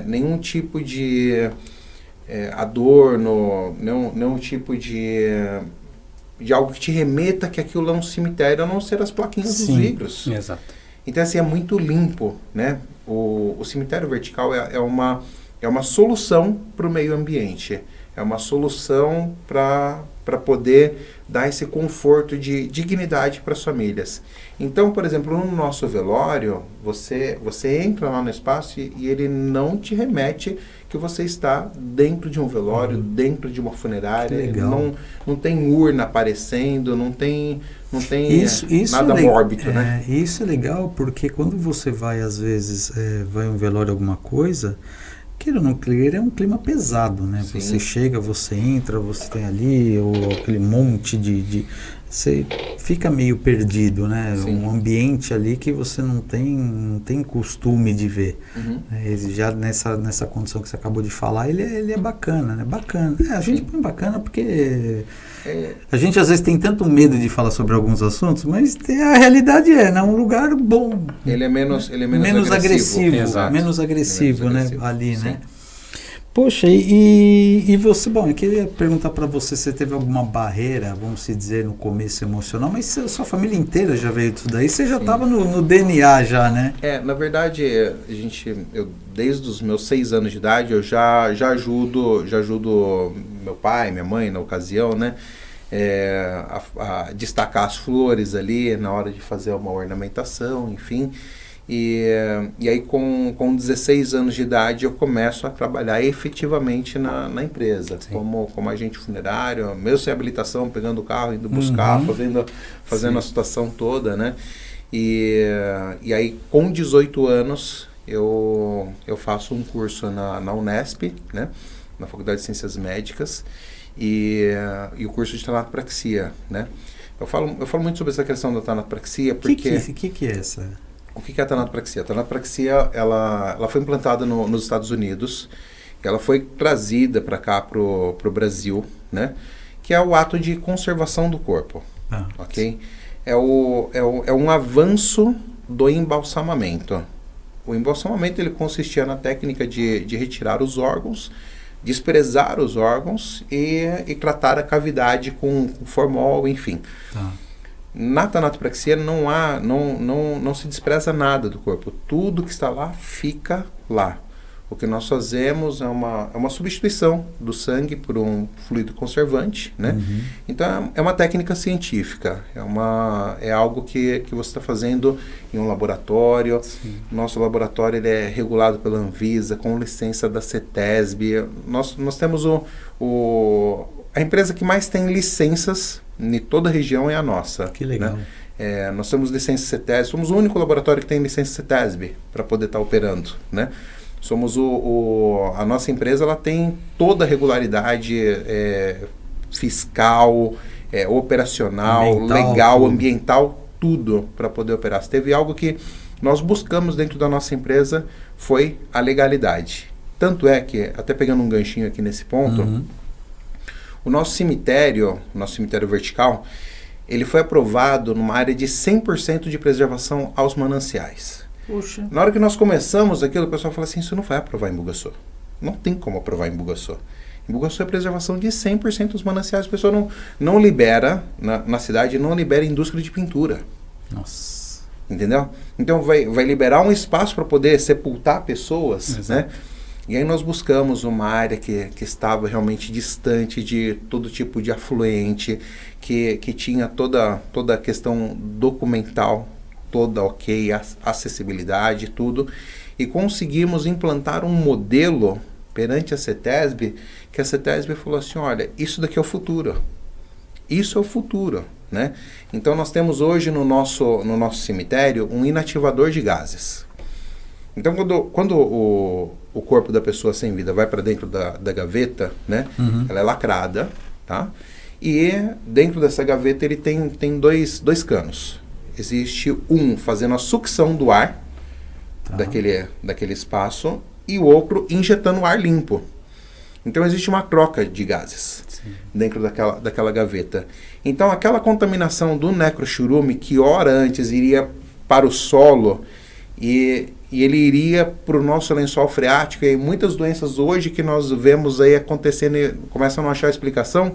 nenhum tipo de adorno, nenhum tipo de algo que te remeta que aquilo é um cemitério, a não ser as plaquinhas dos vidros. Exato. Então, assim, é muito limpo, né? O cemitério vertical é uma solução para o meio ambiente. É uma solução para poder dar esse conforto de dignidade para as famílias. Então, por exemplo, no nosso velório, você entra lá no espaço e ele não te remete que você está dentro de um velório, dentro de uma funerária. Não tem urna aparecendo, não tem nada mórbido, né? Isso é legal porque quando você vai, às vezes, vai a um velório, alguma coisa... Queira ou não queira, é um clima pesado, né? Sim. Você chega, você entra, você tem ali aquele monte de você fica meio perdido, né? Sim. Um ambiente ali que você não tem costume de ver. Ele já nessa condição que você acabou de falar, ele é bacana, né? Bacana. A gente põe bacana porque a gente às vezes tem tanto medo de falar sobre alguns assuntos, mas a realidade é um lugar bom. Ele é menos agressivo. Exato. Menos agressivo, né? Agressivo. Ali, Sim. né? Poxa, e você, bom, eu queria perguntar para você se teve alguma barreira, vamos dizer, no começo emocional, mas sua família inteira já veio disso daí, você já estava no DNA já, né? Na verdade, eu desde os meus 6 anos de idade, eu já ajudo meu pai, minha mãe, na ocasião, né? A destacar as flores ali na hora de fazer uma ornamentação, enfim. E aí com 16 anos de idade eu começo a trabalhar efetivamente na empresa, como agente funerário, mesmo sem habilitação, pegando o carro, indo buscar, fazendo a situação toda, né? E aí com 18 anos eu faço um curso na Unesp, né? Na Faculdade de Ciências Médicas, e o curso de tanatopraxia, né? Eu falo muito sobre essa questão da tanatopraxia porque... O que é essa? O que é a tanatopraxia? A tanatopraxia, ela foi implantada nos Estados Unidos, ela foi trazida para cá, pro Brasil, né? Que é o ato de conservação do corpo, ok? É um avanço do embalsamamento. O embalsamamento, ele consistia na técnica de retirar os órgãos, desprezar os órgãos e tratar a cavidade com formol, enfim. Na tanatopraxia não se despreza nada do corpo. Tudo que está lá, fica lá. O que nós fazemos é uma substituição do sangue por um fluido conservante, né? Então, é uma técnica científica. É algo que você está fazendo em um laboratório. Nosso laboratório ele é regulado pela Anvisa, com licença da CETESB. Nós temos a empresa que mais tem licenças em toda a região é a nossa. Que legal. Né? Nós temos licença CETESB, somos o único laboratório que tem licença CETESB para poder estar operando, né? Somos a nossa empresa, ela tem toda a regularidade fiscal, operacional, legal, ambiental, tudo para poder operar. Se teve algo que nós buscamos dentro da nossa empresa, foi a legalidade. Tanto é que, até pegando um ganchinho aqui nesse ponto, o nosso cemitério vertical, ele foi aprovado numa área de 100% de preservação aos mananciais. Puxa. Na hora que nós começamos aquilo, o pessoal fala assim, isso não vai aprovar em Bugaçu. Não tem como aprovar em Bugaçu. Em Bugaçu é preservação de 100% dos mananciais. A pessoa não libera, na cidade, não libera indústria de pintura. Nossa. Entendeu? Então vai liberar um espaço para poder sepultar pessoas, exato, né? E aí nós buscamos uma área que estava realmente distante de todo tipo de afluente, que tinha toda a questão documental, toda ok, acessibilidade, tudo. E conseguimos implantar um modelo perante a CETESB, que a CETESB falou assim, olha, isso daqui é o futuro. Isso é o futuro, né? Então nós temos hoje no nosso cemitério um inativador de gases. Então, quando o corpo da pessoa sem vida vai para dentro da gaveta, né? Ela é lacrada, tá? E dentro dessa gaveta ele tem dois canos. Existe um fazendo a sucção do ar daquele espaço e o outro injetando ar limpo. Então, existe uma troca de gases dentro daquela gaveta. Então, aquela contaminação do necrochurume que hora antes iria para o solo e ele iria para o nosso lençol freático, e muitas doenças hoje que nós vemos aí acontecendo e começam a não achar explicação,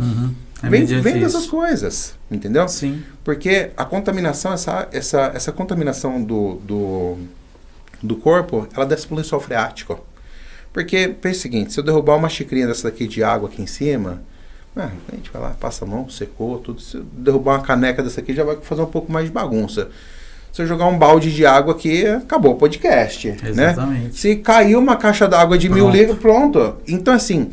vem dessas coisas, entendeu? Sim. Porque a contaminação, essa contaminação do corpo, ela desce para o lençol freático. Porque, pensa o seguinte, se eu derrubar uma xicrinha dessa daqui de água aqui em cima, a gente vai lá, passa a mão, secou, tudo. Se eu derrubar uma caneca dessa aqui, já vai fazer um pouco mais de bagunça. Se eu jogar um balde de água aqui, acabou o podcast. Exatamente. Né? Se caiu uma caixa d'água de 1000 litros, pronto. Então, assim,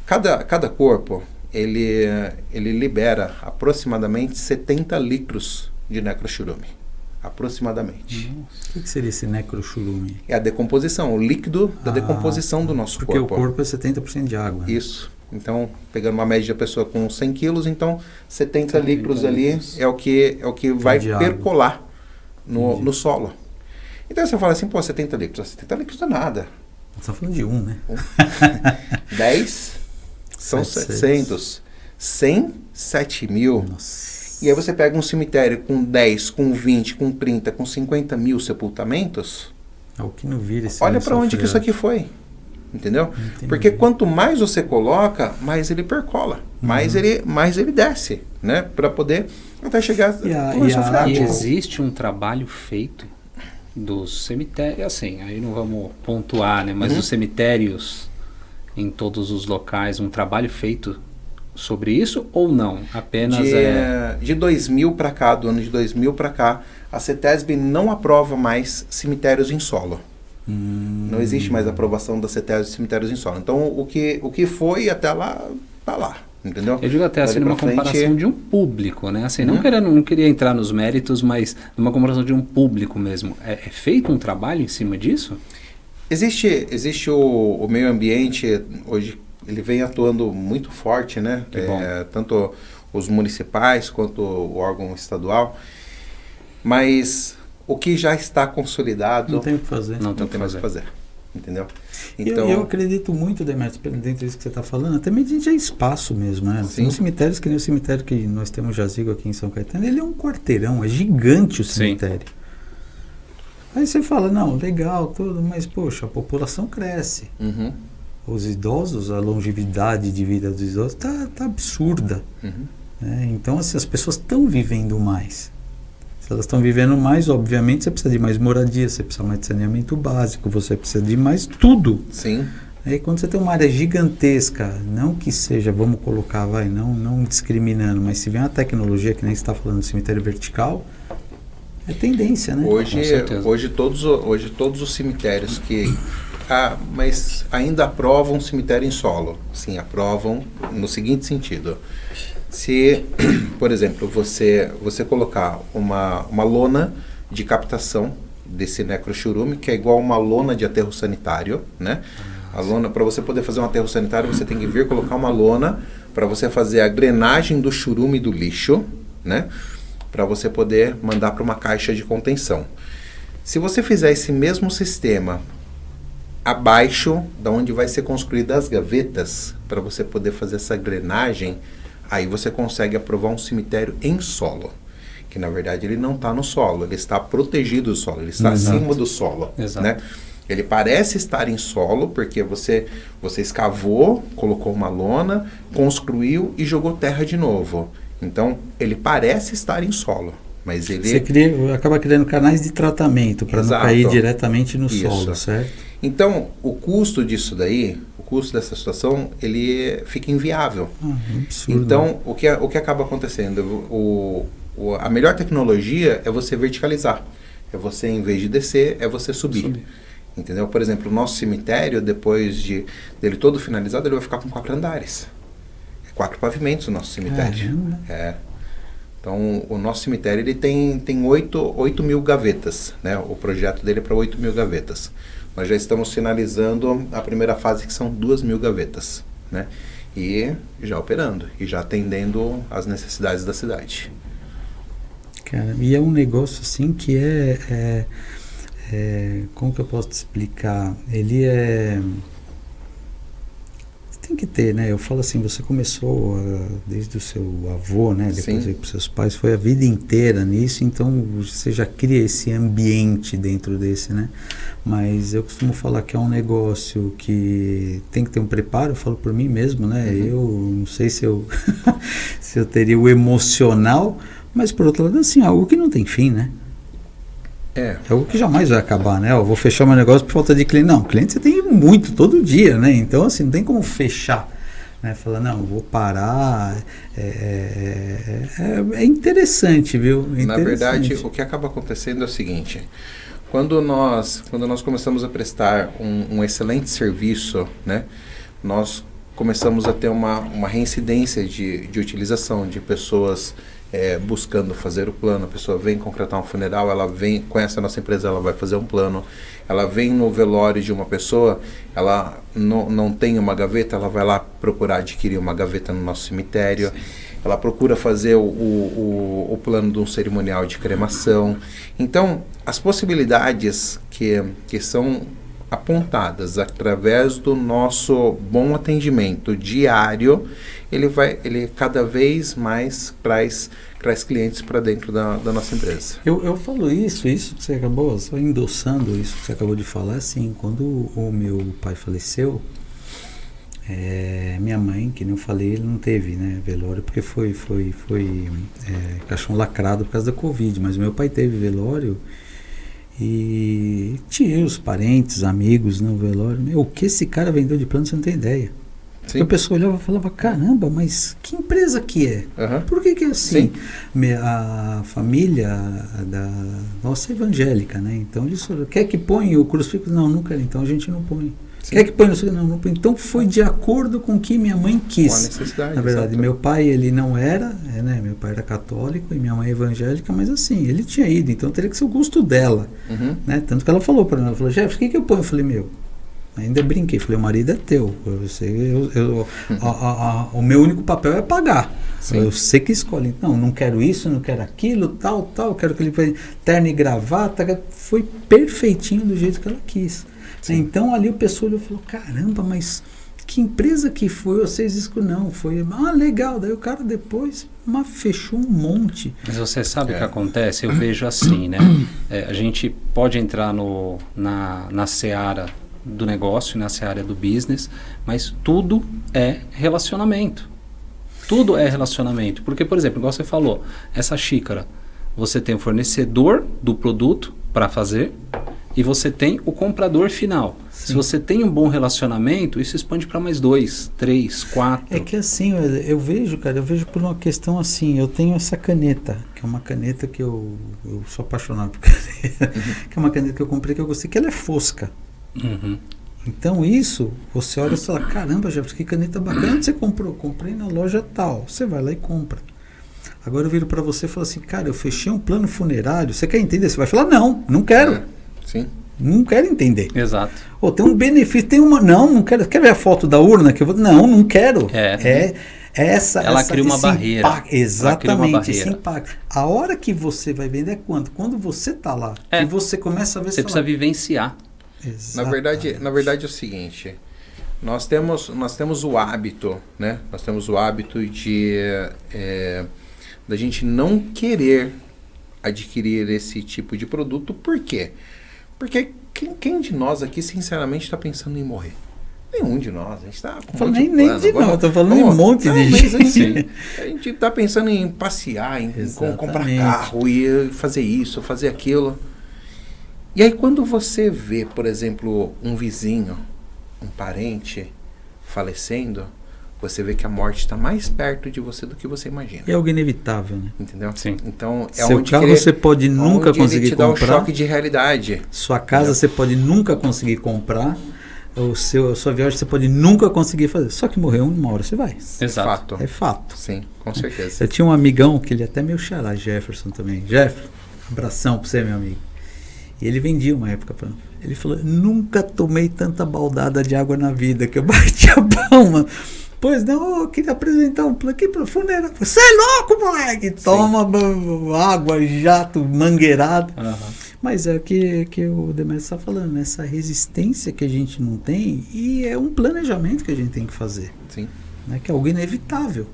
cada corpo, ele libera aproximadamente 70 litros de necrochurume. Aproximadamente. O que seria esse necrochurume? É a decomposição, o líquido da decomposição do nosso corpo. Porque o corpo é 70% de água. Isso. Então, pegando uma média da pessoa com 100 quilos, então 70 litros ali é o que vai percolar no solo. Então você fala assim, pô, 70 litros. 70 litros é nada. Você está falando de né? 10 são 700. 100, 7 mil. Nossa. E aí você pega um cemitério com 10, com 20, com 30, com 50 mil sepultamentos. É o que não vira esse olha para onde que isso aqui foi. Entendeu? Entendi. Porque quanto mais você coloca, mais ele percola. Mais ele desce, né? Para poder até chegar no sufrágio. E existe um trabalho feito dos cemitérios, assim, aí não vamos pontuar, né? Mas dos cemitérios em todos os locais, um trabalho feito sobre isso ou não? Apenas de 2000 para cá, do ano de 2000 para cá, a CETESB não aprova mais cemitérios em solo. Não existe mais aprovação da CETESB de cemitérios em solo. Então, o que foi até lá, tá lá. Entendeu? Eu digo até assim, numa comparação de um público, né? Assim, não queria entrar nos méritos, mas numa comparação de um público mesmo. É feito um trabalho em cima disso? Existe o meio ambiente, hoje ele vem atuando muito forte, né? Tanto os municipais quanto o órgão estadual. Mas o que já está consolidado... Não tem o que fazer. Não tem mais o que fazer. Entendeu? Então, eu acredito muito, Demetrio, dentro disso que você está falando, até mediante espaço mesmo, né? Sim. Tem cemitérios que nem o cemitério que nós temos jazigo aqui em São Caetano, ele é um quarteirão, é gigante o cemitério. Sim. Aí você fala, não, legal, tudo, mas poxa, a população cresce. Os idosos, a longevidade de vida dos idosos tá absurda. Né? Então, assim, as pessoas estão vivendo mais. Se elas estão vivendo mais, obviamente, você precisa de mais moradia, você precisa mais de saneamento básico, você precisa de mais tudo. Sim. Aí quando você tem uma área gigantesca, não que seja, vamos colocar, não discriminando, mas se vem uma tecnologia, que nem você está falando, cemitério vertical, é tendência, né? Hoje todos os cemitérios que... mas ainda aprovam cemitério em solo. Sim, aprovam no seguinte sentido. Se, por exemplo, você colocar uma lona de captação desse necrochurume, que é igual uma lona de aterro sanitário, né? A lona, para você poder fazer um aterro sanitário, você tem que vir colocar uma lona para você fazer a drenagem do churume do lixo, né? Para você poder mandar para uma caixa de contenção. Se você fizer esse mesmo sistema abaixo da onde vai ser construídas as gavetas, para você poder fazer essa drenagem, aí você consegue aprovar um cemitério em solo, que na verdade ele não está no solo, ele está protegido do solo, ele está acima do solo. Né? Ele parece estar em solo porque você escavou, colocou uma lona, construiu e jogou terra de novo. Então ele parece estar em solo, mas ele... Você acaba criando canais de tratamento para não cair diretamente no solo, certo? Então o custo disso daí, o custo dessa situação, ele fica inviável. Absurdo. Então, o que acaba acontecendo? A melhor tecnologia é você verticalizar. É você, em vez de descer, é você subir. Entendeu? Por exemplo, o nosso cemitério, depois dele todo finalizado, ele vai ficar com 4 andares. 4 pavimentos o nosso cemitério. Então, o nosso cemitério ele tem 8 mil gavetas. Né? O projeto dele é para 8 mil gavetas. Nós já estamos finalizando a primeira fase, que são 2.000 gavetas, né? E já operando, e já atendendo às necessidades da cidade. Cara, e é um negócio assim que como que eu posso te explicar? Ele tem que ter, né? Eu falo assim, você começou desde o seu avô, né? Depois aí com seus pais, foi a vida inteira nisso, então você já cria esse ambiente dentro desse, né? Mas eu costumo falar que é um negócio que tem que ter um preparo, eu falo por mim mesmo, né? Eu não sei se eu se eu teria o emocional, mas por outro lado, assim, algo que não tem fim, né? É algo que jamais vai acabar, né? Eu vou fechar meu negócio por falta de cliente. Não, cliente você tem muito, todo dia, né? Então, assim, não tem como fechar, né? Falar, não, vou parar. É interessante, viu? Na verdade, o que acaba acontecendo é o seguinte. Quando nós começamos a prestar um excelente serviço, né? Nós começamos a ter uma reincidência de utilização, de pessoas buscando fazer o plano. A pessoa vem concretar um funeral, ela vem, conhece a nossa empresa, ela vai fazer um plano. Ela vem no velório de uma pessoa, ela não tem uma gaveta, ela vai lá procurar adquirir uma gaveta no nosso cemitério. Sim. Ela procura fazer o plano de um cerimonial de cremação. Então, as possibilidades que são apontadas através do nosso bom atendimento diário, ele cada vez mais traz clientes para dentro da nossa empresa. Eu falo isso que você acabou só endossando, isso que você acabou de falar, assim, quando o meu pai faleceu, minha mãe, que nem eu falei, ele não teve, né, velório, porque foi caixão lacrado por causa da Covid, mas meu pai teve velório. E tios, parentes, amigos no velório. O que esse cara vendeu de plano, você não tem ideia. Sim. A pessoa olhava e falava, caramba, mas que empresa que é? Uhum. Por que é assim? A família da nossa é evangélica, né? Então eles falaram, quer que põe o crucifixo? Não quero, então a gente não põe. Sim. Quer que põe no não põe. Então foi de acordo com o que minha mãe quis. Com a necessidade. Na verdade, exatamente. Meu pai, ele não era, né? Meu pai era católico e minha mãe evangélica, mas assim, ele tinha ido, então teria que ser o gosto dela. Uhum. Né? Tanto que ela falou para mim, ela falou, Jeff, o que eu ponho? Eu falei, ainda brinquei, falei, o marido é teu. O meu único papel é pagar. Sim. Você que escolhe. Não quero isso, não quero aquilo, tal, eu quero que ele põe terno e gravata. Foi perfeitinho do jeito que ela quis. Sim. Então ali o pessoal olhou e falou, caramba, mas que empresa que foi? Vocês escolheram? Não, foi, legal. Daí o cara depois fechou um monte. Mas você sabe o que acontece? Eu vejo assim, né? A gente pode entrar na seara do negócio, na seara do business, mas tudo é relacionamento. Tudo é relacionamento. Porque, por exemplo, igual você falou, essa xícara, você tem o fornecedor do produto para fazer, e você tem o comprador final. Sim. Se você tem um bom relacionamento, isso expande para mais 2, 3, 4. É que assim, eu vejo por uma questão assim, eu tenho essa caneta, que é uma caneta que eu sou apaixonado por caneta, que é uma caneta que eu comprei, que eu gostei, que ela é fosca. Uhum. Então isso, você olha e fala, caramba, Jefferson, que caneta bacana você comprou. Comprei na loja tal. Você vai lá e compra. Agora eu viro para você e falo assim, cara, eu fechei um plano funerário, você quer entender? Você vai falar, não quero. Sim. Não quero entender. Exato. Tem um benefício, não quero. Quer ver a foto da urna que eu vou? Não quero. Ela cria uma barreira. Exatamente, esse impacto. A hora que você vai vender é quando? Quando você está lá. Que você começa a ver. Você precisa vivenciar. Na verdade é o seguinte. Nós temos o hábito, né? Nós temos o hábito da gente não querer adquirir esse tipo de produto. Por quê? Porque quem de nós aqui, sinceramente, está pensando em morrer? Nenhum de nós. A gente está com nem de nós, estou falando em um monte de gente. A gente está pensando em passear, em comprar carro, e fazer isso, fazer aquilo. E aí quando você vê, por exemplo, um vizinho, um parente falecendo, você vê que a morte está mais perto de você do que você imagina. É algo inevitável, né? Entendeu? Sim. Então, seu carro você pode nunca conseguir comprar. Dá um choque de realidade. Sua casa você pode nunca conseguir comprar. A sua viagem você pode nunca conseguir fazer. Só que morreu uma hora você vai. Exato. É fato. Sim, com certeza. Eu tinha um amigão que ele até meio xará, Jefferson também. Jefferson, abração pra você, meu amigo. E ele vendia uma época pra mim. Ele falou, nunca tomei tanta baldada de água na vida, que eu bati a palma. Pois não, eu queria apresentar um plano aqui para funerário. Você é louco, moleque! Toma água, jato, mangueirado. Uhum. Mas é que o Demetrio está falando, essa resistência que a gente não tem, e é um planejamento que a gente tem que fazer. Sim. Né, que é algo inevitável.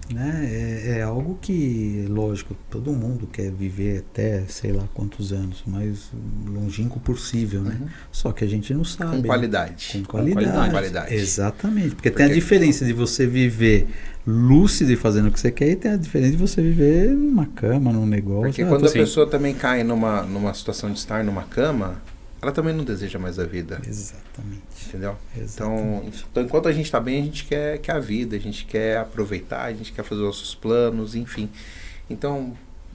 Né? É algo que, lógico, todo mundo quer viver até sei lá quantos anos, mais longínquo possível, né? Só que a gente não sabe. Com qualidade. Com qualidade. Exatamente. Porque tem a diferença de você viver lúcido e fazendo o que você quer, e tem a diferença de você viver numa cama, num negócio. Porque quando a pessoa também cai numa situação de estar numa cama, ela também não deseja mais a vida. Exatamente. Entendeu? Exatamente. Então, enquanto a gente está bem, a gente quer a vida, a gente quer aproveitar, a gente quer fazer os nossos planos, enfim. Então,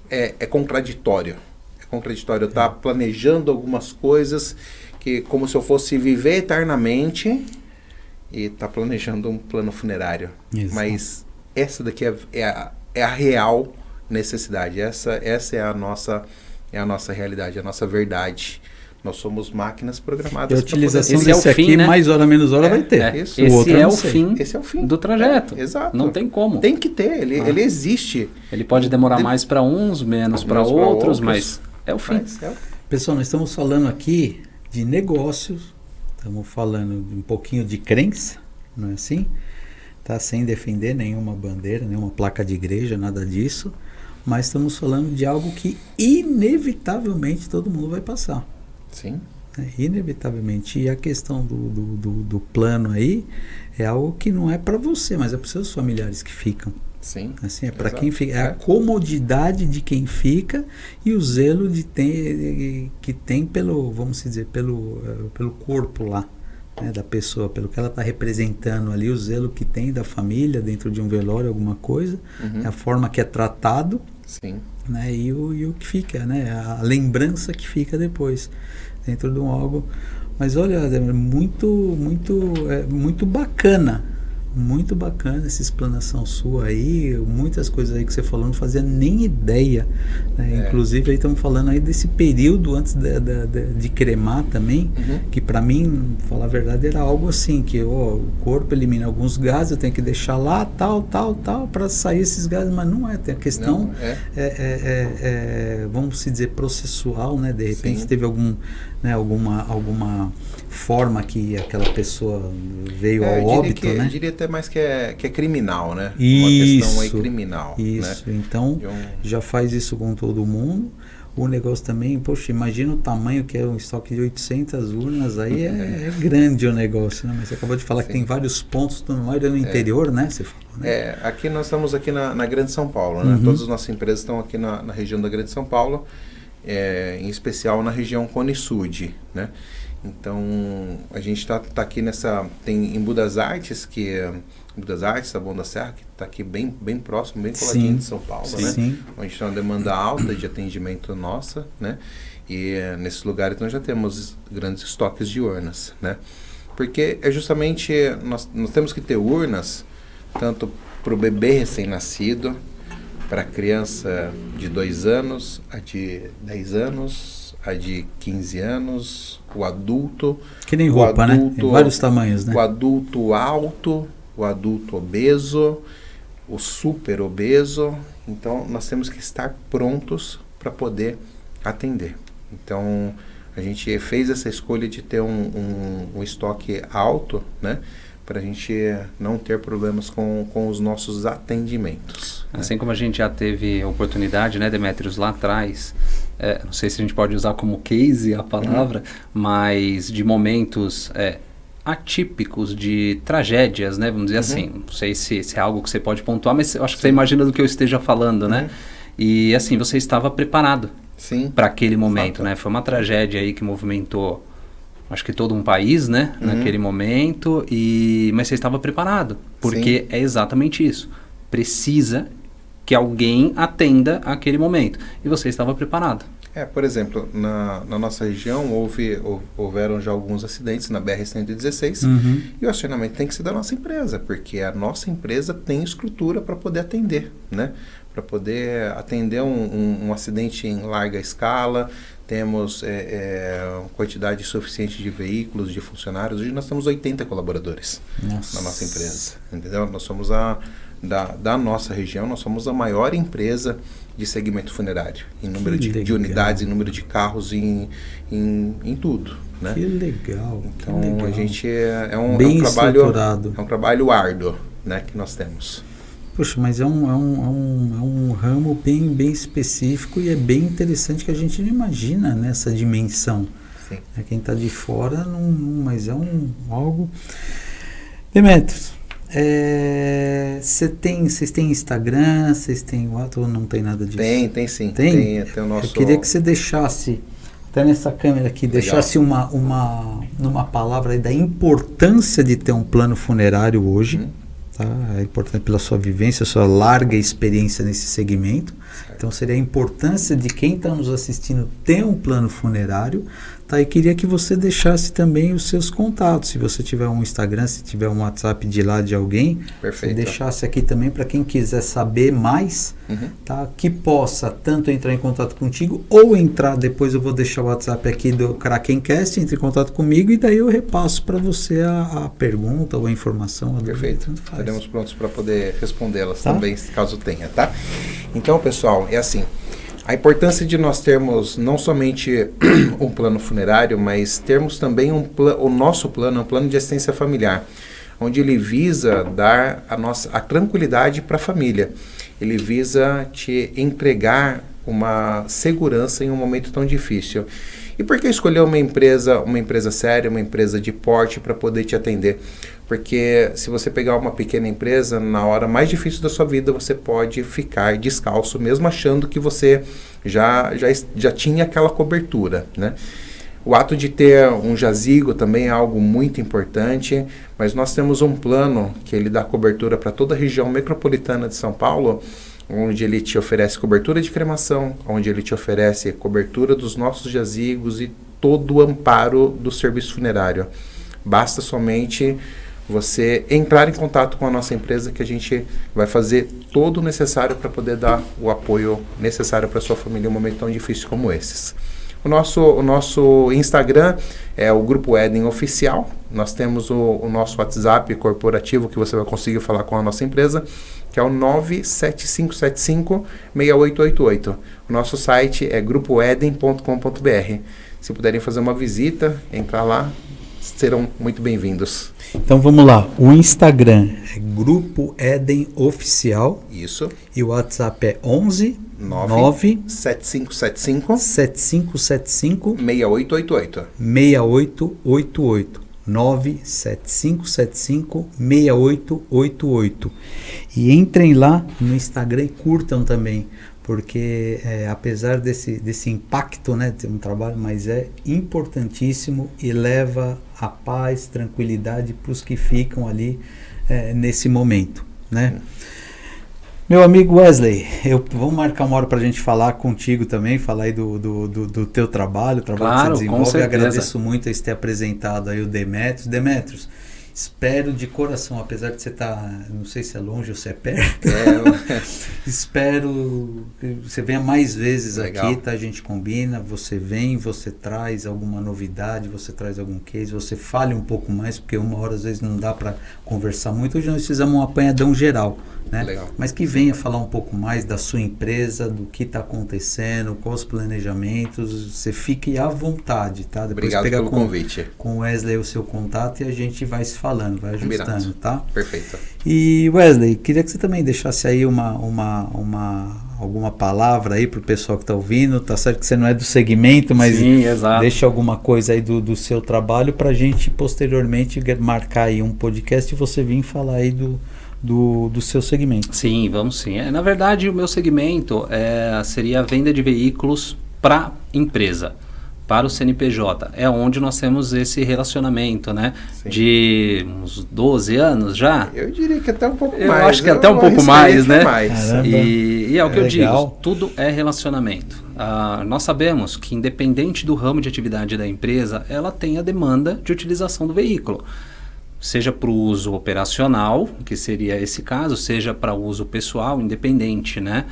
é contraditório. É contraditório eu estar planejando algumas coisas que como se eu fosse viver eternamente e está planejando um plano funerário. Isso. Mas essa daqui é a real necessidade. Essa é a nossa realidade, a nossa verdade. Nós somos máquinas programadas. E a utilização Esse é o desse fim, aqui, né? mais hora menos hora, vai ter. Isso. Esse é o fim do trajeto. Exato. Não tem como. Tem que ter, ele existe. Ele pode demorar mais para uns, menos para outros, mas é o fim. Pessoal, nós estamos falando aqui de negócios, estamos falando um pouquinho de crença, não é assim? Tá? Sem defender nenhuma bandeira, nenhuma placa de igreja, nada disso, mas estamos falando de algo que inevitavelmente todo mundo vai passar. Sim. Inevitavelmente. E a questão do plano aí é algo que não é para você, mas é para os seus familiares que ficam. Sim. Assim, é para quem fica. É a comodidade de quem fica e o zelo que tem pelo, vamos dizer, pelo corpo lá, né, da pessoa, pelo que ela está representando ali, o zelo que tem da família dentro de um velório, alguma coisa, a forma que é tratado. Sim. Né, e o que fica, né, a lembrança que fica depois dentro de um algo. Mas olha, é muito bacana essa explanação sua aí, muitas coisas aí que você falou, não fazia nem ideia, né? Inclusive aí estamos falando aí desse período antes de cremar também, que para mim, falar a verdade, era algo assim, que o corpo elimina alguns gases, eu tenho que deixar lá, tal, para sair esses gases, mas não é, tem a questão, vamos dizer, processual, né? De repente teve alguma forma que aquela pessoa veio ao óbito, né? Eu diria até mais que é criminal, né? Isso, uma questão aí criminal. Isso, né? Então já faz isso com todo mundo. O negócio também, poxa, imagina o tamanho que é um estoque de 800 urnas, aí é grande o negócio, né? Mas você acabou de falar que tem vários pontos, na maioria no interior, né? Você falou, né? Aqui nós estamos aqui na Grande São Paulo, né? Todas as nossas empresas estão aqui na região da Grande São Paulo, em especial na região Cone Sud, né? Então, a gente está aqui tem em Budas Artes, Taboão da Serra, que está aqui bem próximo, bem coladinho de São Paulo, né? Sim. Onde tem uma demanda alta de atendimento nossa, né? E nesses lugares nós já temos grandes estoques de urnas, né? Porque é justamente, nós temos que ter urnas, tanto para o bebê recém-nascido, para a criança de 2 anos, a de 10 anos, a de 15 anos, o adulto... Que nem roupa, né? Tem vários tamanhos, né? O adulto alto, o adulto obeso, o super obeso. Então, nós temos que estar prontos para poder atender. Então, a gente fez essa escolha de ter um estoque alto, né? Para a gente não ter problemas com os nossos atendimentos. Assim como a gente já teve oportunidade, né, Demetrios, lá atrás, não sei se a gente pode usar como case a palavra, mas de momentos atípicos, de tragédias, né, vamos dizer assim. Não sei se é algo que você pode pontuar, mas eu acho que você imagina do que eu esteja falando, né? E assim, você estava preparado para aquele momento, né? Foi uma tragédia aí que movimentou, acho que todo um país, né, naquele momento, mas você estava preparado, porque é exatamente isso. Precisa que alguém atenda aquele momento, e você estava preparado. Por exemplo, na nossa região houveram já alguns acidentes na BR-116, e o acionamento tem que ser da nossa empresa, porque a nossa empresa tem estrutura para poder atender, né? Para poder atender um acidente em larga escala. Temos quantidade suficiente de veículos, de funcionários. Hoje nós temos 80 colaboradores na nossa empresa, entendeu? Nós somos da nossa região, nós somos a maior empresa de segmento funerário, em número de unidades, em número de carros, em tudo, né? Que legal. Então, que legal. A gente é um trabalho árduo, né, que nós temos. Poxa, mas é um ramo bem específico e é bem interessante, que a gente não imagina nessa dimensão. Sim. Quem está de fora, mas é algo... Demetrios, vocês têm Instagram, vocês têm WhatsApp ou não tem nada disso? Tem sim. Tem o nosso... Eu queria que você deixasse, até nessa câmera aqui, deixasse uma palavra aí da importância de ter um plano funerário hoje. Tá? É importante pela sua vivência, sua larga experiência nesse segmento. Certo. Então seria a importância de quem está nos assistindo ter um plano funerário, Tá, e queria que você deixasse também os seus contatos. Se você tiver um Instagram, se tiver um WhatsApp de lá de alguém, Perfeito. Você deixasse aqui também para quem quiser saber mais, tá? Que possa tanto entrar em contato contigo ou entrar, depois eu vou deixar o WhatsApp aqui do Krakencast, entre em contato comigo e daí eu repasso para você a pergunta ou a informação. Perfeito. Estaremos prontos para poder respondê-las também, caso tenha, tá? Então, pessoal, é assim. A importância de nós termos não somente um plano funerário, mas termos também o nosso plano, um plano de assistência familiar, onde ele visa dar a tranquilidade para a família. Ele visa te entregar uma segurança em um momento tão difícil. E por que escolher uma empresa séria, uma empresa de porte para poder te atender? Porque se você pegar uma pequena empresa, na hora mais difícil da sua vida, você pode ficar descalço, mesmo achando que você já tinha aquela cobertura, né? O ato de ter um jazigo também é algo muito importante, mas nós temos um plano que ele dá cobertura para toda a região metropolitana de São Paulo, onde ele te oferece cobertura de cremação, onde ele te oferece cobertura dos nossos jazigos e todo o amparo do serviço funerário. Basta somente você entrar em contato com a nossa empresa que a gente vai fazer todo o necessário para poder dar o apoio necessário para a sua família em um momento tão difícil como esses. O nosso Instagram é o Grupo Éden Oficial. Nós temos o nosso WhatsApp corporativo que você vai conseguir falar com a nossa empresa, que é o 97575-6888. O nosso site é grupoeden.com.br. Se puderem fazer uma visita, entrar lá, serão muito bem-vindos. Então vamos lá, o Instagram é Grupo Éden Oficial. Isso. E o WhatsApp é 11 7575 6888 97575-6888. E entrem lá no Instagram e curtam também, porque apesar desse impacto, né, ter um trabalho, mas é importantíssimo e leva a paz, tranquilidade para os que ficam ali nesse momento, né? Meu amigo Wesley, vamos marcar uma hora para a gente falar contigo também, falar aí do teu trabalho, o trabalho claro, que você desenvolve. Eu agradeço muito a ter apresentado aí o Demetrios. Demetrios, espero de coração, apesar de você estar, não sei se é longe ou se é perto, espero que você venha mais vezes aqui, tá? A gente combina, você vem, você traz alguma novidade, você traz algum case, você fale um pouco mais, porque uma hora às vezes não dá para conversar muito. Hoje nós fizemos um apanhadão geral, né? Legal. Mas que venha falar um pouco mais da sua empresa, do que está acontecendo, quais os planejamentos, você fique à vontade, tá? Depois obrigado pega pelo convite. Com o Wesley o seu contato e a gente vai se falando, vai ajustando, tá? Perfeito. E Wesley, queria que você também deixasse aí alguma palavra aí para o pessoal que está ouvindo. Tá certo que você não é do segmento, mas sim, exato, deixa alguma coisa aí do seu trabalho para a gente posteriormente marcar aí um podcast e você vir falar aí do seu segmento. Sim, vamos sim. Na verdade, o meu segmento seria a venda de veículos para empresa, para o CNPJ. É onde nós temos esse relacionamento, né? Sim. De uns 12 anos já. Eu diria que até um pouco mais. Eu acho que até um pouco mais, né? E é o que eu digo, tudo é relacionamento. Nós sabemos que independente do ramo de atividade da empresa, ela tem a demanda de utilização do veículo. Seja para o uso operacional, que seria esse caso, seja para uso pessoal, independente, né?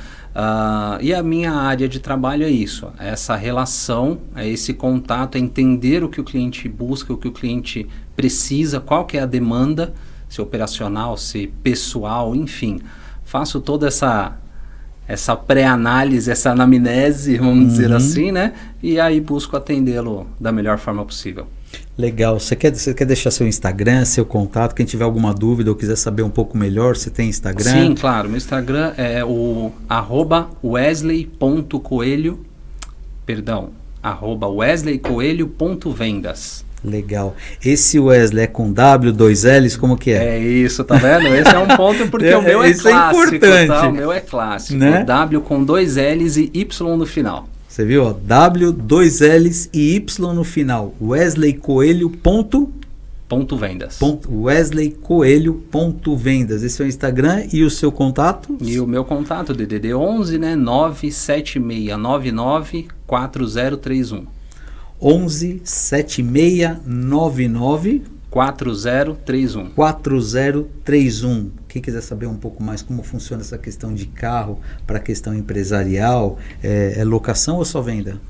E a minha área de trabalho é isso, essa relação, esse contato, entender o que o cliente busca, o que o cliente precisa, qual que é a demanda, se operacional, se pessoal, enfim. Faço toda essa pré-análise, essa anamnese, vamos dizer assim, né? E aí busco atendê-lo da melhor forma possível. Legal. Você quer deixar seu Instagram, seu contato? Quem tiver alguma dúvida ou quiser saber um pouco melhor, você tem Instagram? Sim, claro. Meu Instagram é o @wesley.coelho.vendas. Legal. Esse Wesley é com W, 2 L's, como que é? É isso, tá vendo? Esse é um ponto porque o meu é clássico. É importante. Tá? O meu é clássico. Né? W com 2 L's e Y no final. Você viu? Ó, W, 2 L's e Y no final. Wesley Coelho. Vendas. Wesley Coelho. Vendas. Esse é o Instagram e o seu contato? E o meu contato, DDD 11, né? 976994031. 11 7699 4031. 4031. Quem quiser saber um pouco mais como funciona essa questão de carro para a questão empresarial, é locação ou só venda?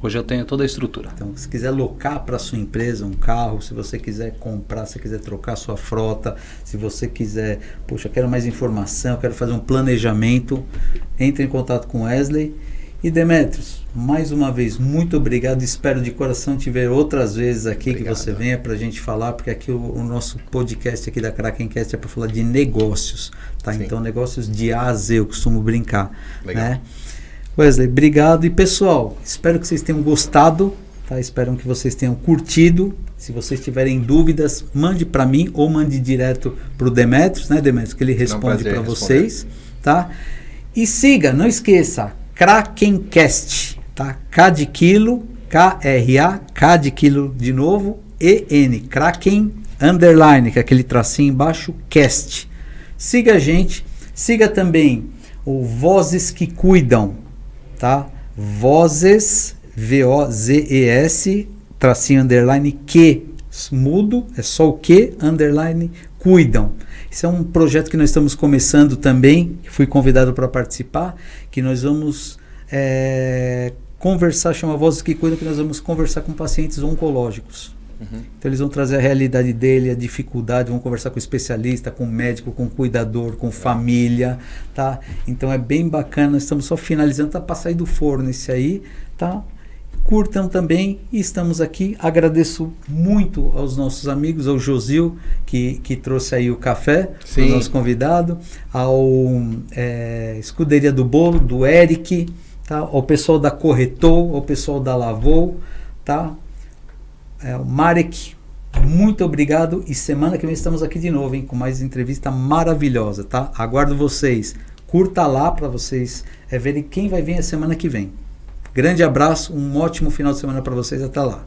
Hoje eu tenho toda a estrutura. Então, se quiser locar para sua empresa um carro, se você quiser comprar, se quiser trocar sua frota, se você quiser, poxa, quero mais informação, quero fazer um planejamento, entre em contato com Wesley. E Demetrios, mais uma vez, muito obrigado. Espero de coração te ver outras vezes aqui. Obrigado. Que você venha para a gente falar, porque aqui o nosso podcast aqui da Krakencast é para falar de negócios, tá? Sim. Então, negócios de A a Z, eu costumo brincar. Legal. Né? Wesley, obrigado. E pessoal, espero que vocês tenham gostado, tá? Espero que vocês tenham curtido. Se vocês tiverem dúvidas, mande para mim ou mande direto para o Demetrios, né, Demetrios? Que ele responde para vocês, tá? E siga, não esqueça, Krakencast, tá? K de quilo, K-R-A, K de quilo de novo, E-N, Kraken, underline, que é aquele tracinho embaixo, cast. Siga a gente, siga também o Vozes que Cuidam, tá? Vozes, V-O-Z-E-S, tracinho, underline, que, mudo, é só o que, underline, cuidam. Esse é um projeto que nós estamos começando também, fui convidado para participar, que nós vamos conversar, chama Vozes que Cuidam, que nós vamos conversar com pacientes oncológicos. Uhum. Então eles vão trazer a realidade dele, a dificuldade, vão conversar com o especialista, com o médico, com o cuidador, com família, tá? Então é bem bacana, nós estamos só finalizando, tá para sair do forno esse aí, tá? Curtam também e estamos aqui. Agradeço muito aos nossos amigos, ao Josil, que trouxe aí o café, o nosso convidado, ao Escuderia do Bolo, do Eric, tá? Ao pessoal da Corretor, ao pessoal da Lavou, tá? O Marek, muito obrigado. E semana que vem estamos aqui de novo, hein, com mais entrevista maravilhosa, tá? Aguardo vocês. Curta lá para vocês verem quem vai vir a semana que vem. Grande abraço, um ótimo final de semana para vocês, até lá.